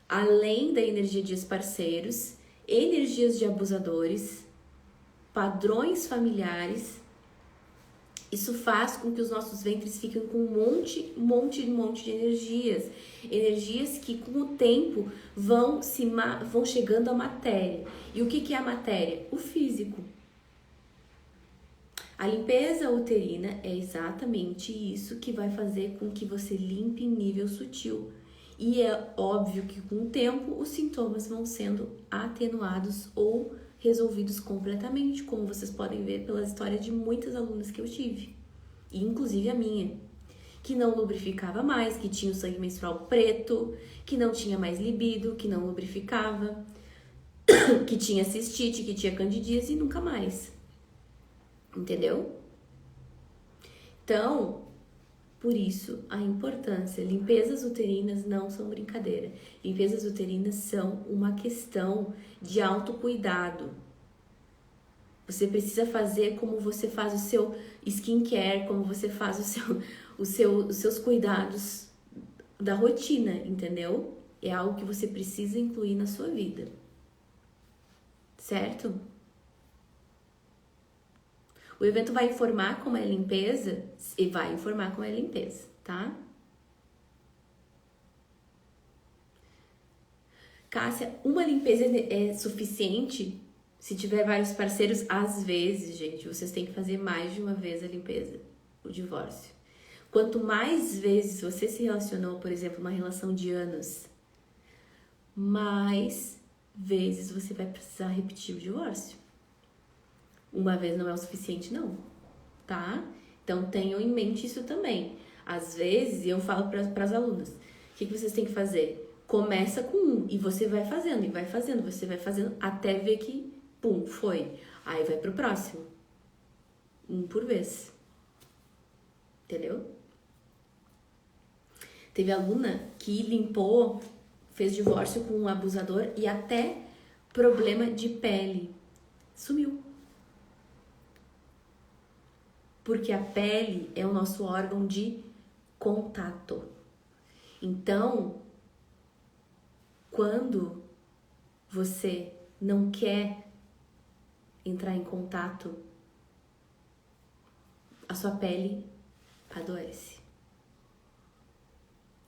além da energia de ex-parceiros, energias de abusadores, padrões familiares, isso faz com que os nossos ventres fiquem com um monte de energias. Energias que com o tempo vão chegando à matéria. E o que é a matéria? O físico. A limpeza uterina é exatamente isso que vai fazer com que você limpe em nível sutil. E é óbvio que com o tempo os sintomas vão sendo atenuados ou resolvidos completamente, como vocês podem ver pela história de muitas alunas que eu tive, e inclusive a minha, que não lubrificava mais, que tinha o sangue menstrual preto, que não tinha mais libido, que não lubrificava, que tinha cistite, que tinha candidíase e nunca mais. Entendeu? Então, por isso, a importância. Limpezas uterinas não são brincadeira. Limpezas uterinas são uma questão de autocuidado. Você precisa fazer como você faz o seu skincare, como você faz os seus cuidados da rotina, entendeu? É algo que você precisa incluir na sua vida. Certo? O evento vai informar como é a limpeza e vai informar como é a limpeza, tá? Cássia, uma limpeza é suficiente? Se tiver vários parceiros, às vezes, gente, vocês têm que fazer mais de uma vez a limpeza, o divórcio. Quanto mais vezes você se relacionou, por exemplo, uma relação de anos, mais vezes você vai precisar repetir o divórcio. Uma vez não é o suficiente, não, tá? Então, tenham em mente isso também. Às vezes, eu falo para as alunas, o que vocês têm que fazer? Começa com um e você vai fazendo, você vai fazendo até ver que, pum, foi. Aí vai pro próximo. Um por vez. Entendeu? Teve aluna que limpou, fez divórcio com um abusador e até problema de pele. Sumiu. Porque a pele é o nosso órgão de contato. Então, quando você não quer entrar em contato, a sua pele adoece.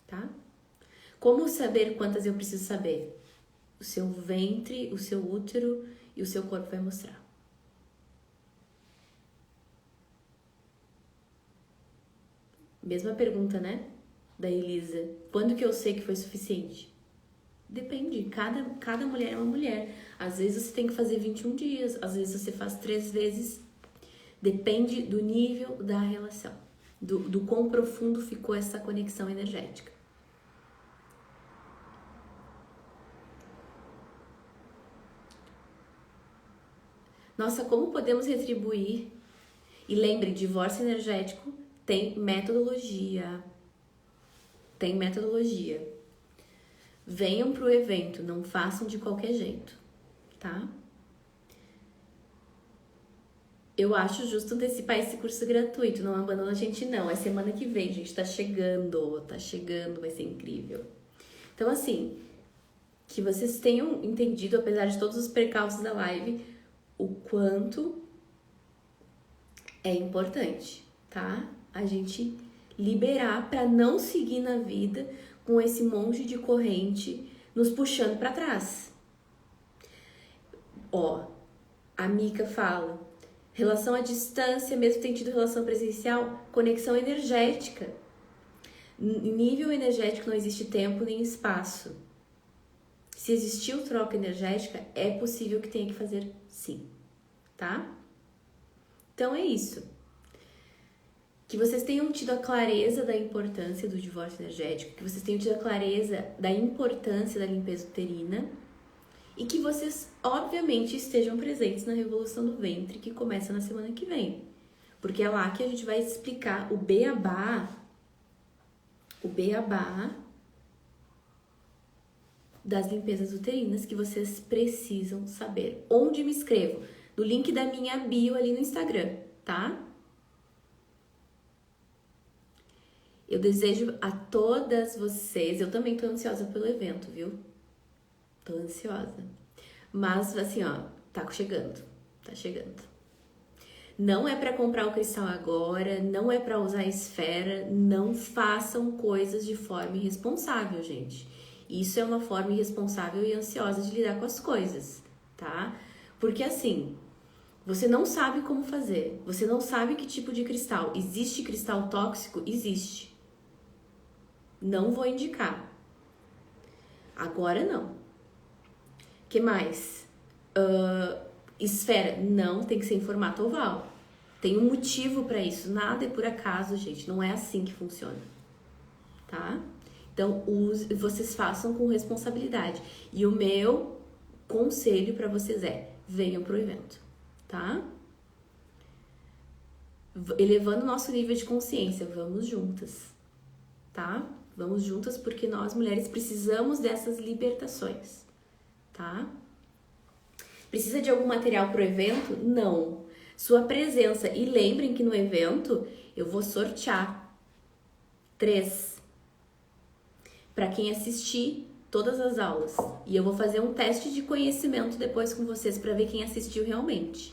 Tá? Como saber quantas eu preciso saber? O seu ventre, o seu útero e o seu corpo vai mostrar. Mesma pergunta, né? Da Elisa. Quando que eu sei que foi suficiente? Depende. Cada mulher é uma mulher. Às vezes você tem que fazer 21 dias. Às vezes você faz 3 vezes. Depende do nível da relação. Do quão profundo ficou essa conexão energética. Nossa, como podemos retribuir? E lembre, divórcio energético tem metodologia. Tem metodologia. Venham pro evento, não façam de qualquer jeito, tá? Eu acho justo antecipar esse curso gratuito, não abandona a gente não. É semana que vem, gente, tá chegando, vai ser incrível. Então, assim, que vocês tenham entendido, apesar de todos os percalços da live, o quanto é importante, tá? A gente liberar para não seguir na vida com esse monte de corrente nos puxando para trás. Ó, a Mica fala, relação à distância, mesmo tendo tido relação presencial, conexão energética. Em nível energético não existe tempo nem espaço. Se existiu troca energética, é possível que tenha que fazer sim, tá? Então é isso. Que vocês tenham tido a clareza da importância do divórcio energético, que vocês tenham tido a clareza da importância da limpeza uterina e que vocês, obviamente, estejam presentes na Revolução do Ventre, que começa na semana que vem. Porque é lá que a gente vai explicar o beabá das limpezas uterinas que vocês precisam saber. Onde me inscrevo? No link da minha bio ali no Instagram, tá? Eu desejo a todas vocês, eu também tô ansiosa pelo evento, viu? Tô ansiosa. Mas assim, ó, tá chegando. Não é pra comprar o cristal agora, não é pra usar a esfera, não façam coisas de forma irresponsável, gente. Isso é uma forma irresponsável e ansiosa de lidar com as coisas, tá? Porque assim, você não sabe como fazer, você não sabe que tipo de cristal. Existe cristal tóxico? Existe. Não vou indicar. Agora não. Que mais? Esfera? Não, tem que ser em formato oval. Tem um motivo pra isso. Nada é por acaso, gente. Não é assim que funciona. Tá? Então, vocês façam com responsabilidade. E o meu conselho pra vocês é: venham pro evento. Tá? Elevando o nosso nível de consciência. Vamos juntas. Tá? Vamos juntas porque nós, mulheres, precisamos dessas libertações, tá? Precisa de algum material pro evento? Não. Sua presença. E lembrem que no evento eu vou sortear 3 para quem assistir todas as aulas. E eu vou fazer um teste de conhecimento depois com vocês para ver quem assistiu realmente.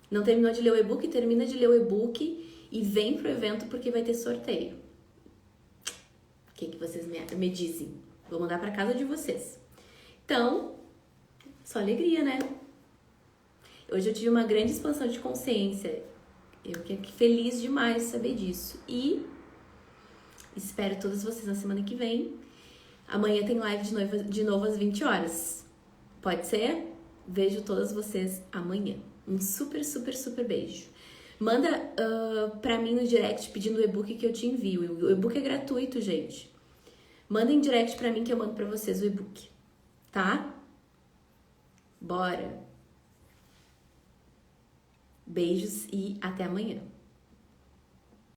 Não terminou de ler o e-book? Termina de ler o e-book e vem pro evento porque vai ter sorteio. O que vocês me dizem? Vou mandar para casa de vocês. Então, só alegria, né? Hoje eu tive uma grande expansão de consciência. Eu fiquei feliz demais de saber disso. E espero todos vocês na semana que vem. Amanhã tem live de novo às 20 horas. Pode ser? Vejo todas vocês amanhã. Um super, super, super beijo. Manda pra mim no direct pedindo o e-book que eu te envio. O e-book é gratuito, gente. Manda em direct pra mim que eu mando pra vocês o e-book. Tá? Bora! Beijos e até amanhã.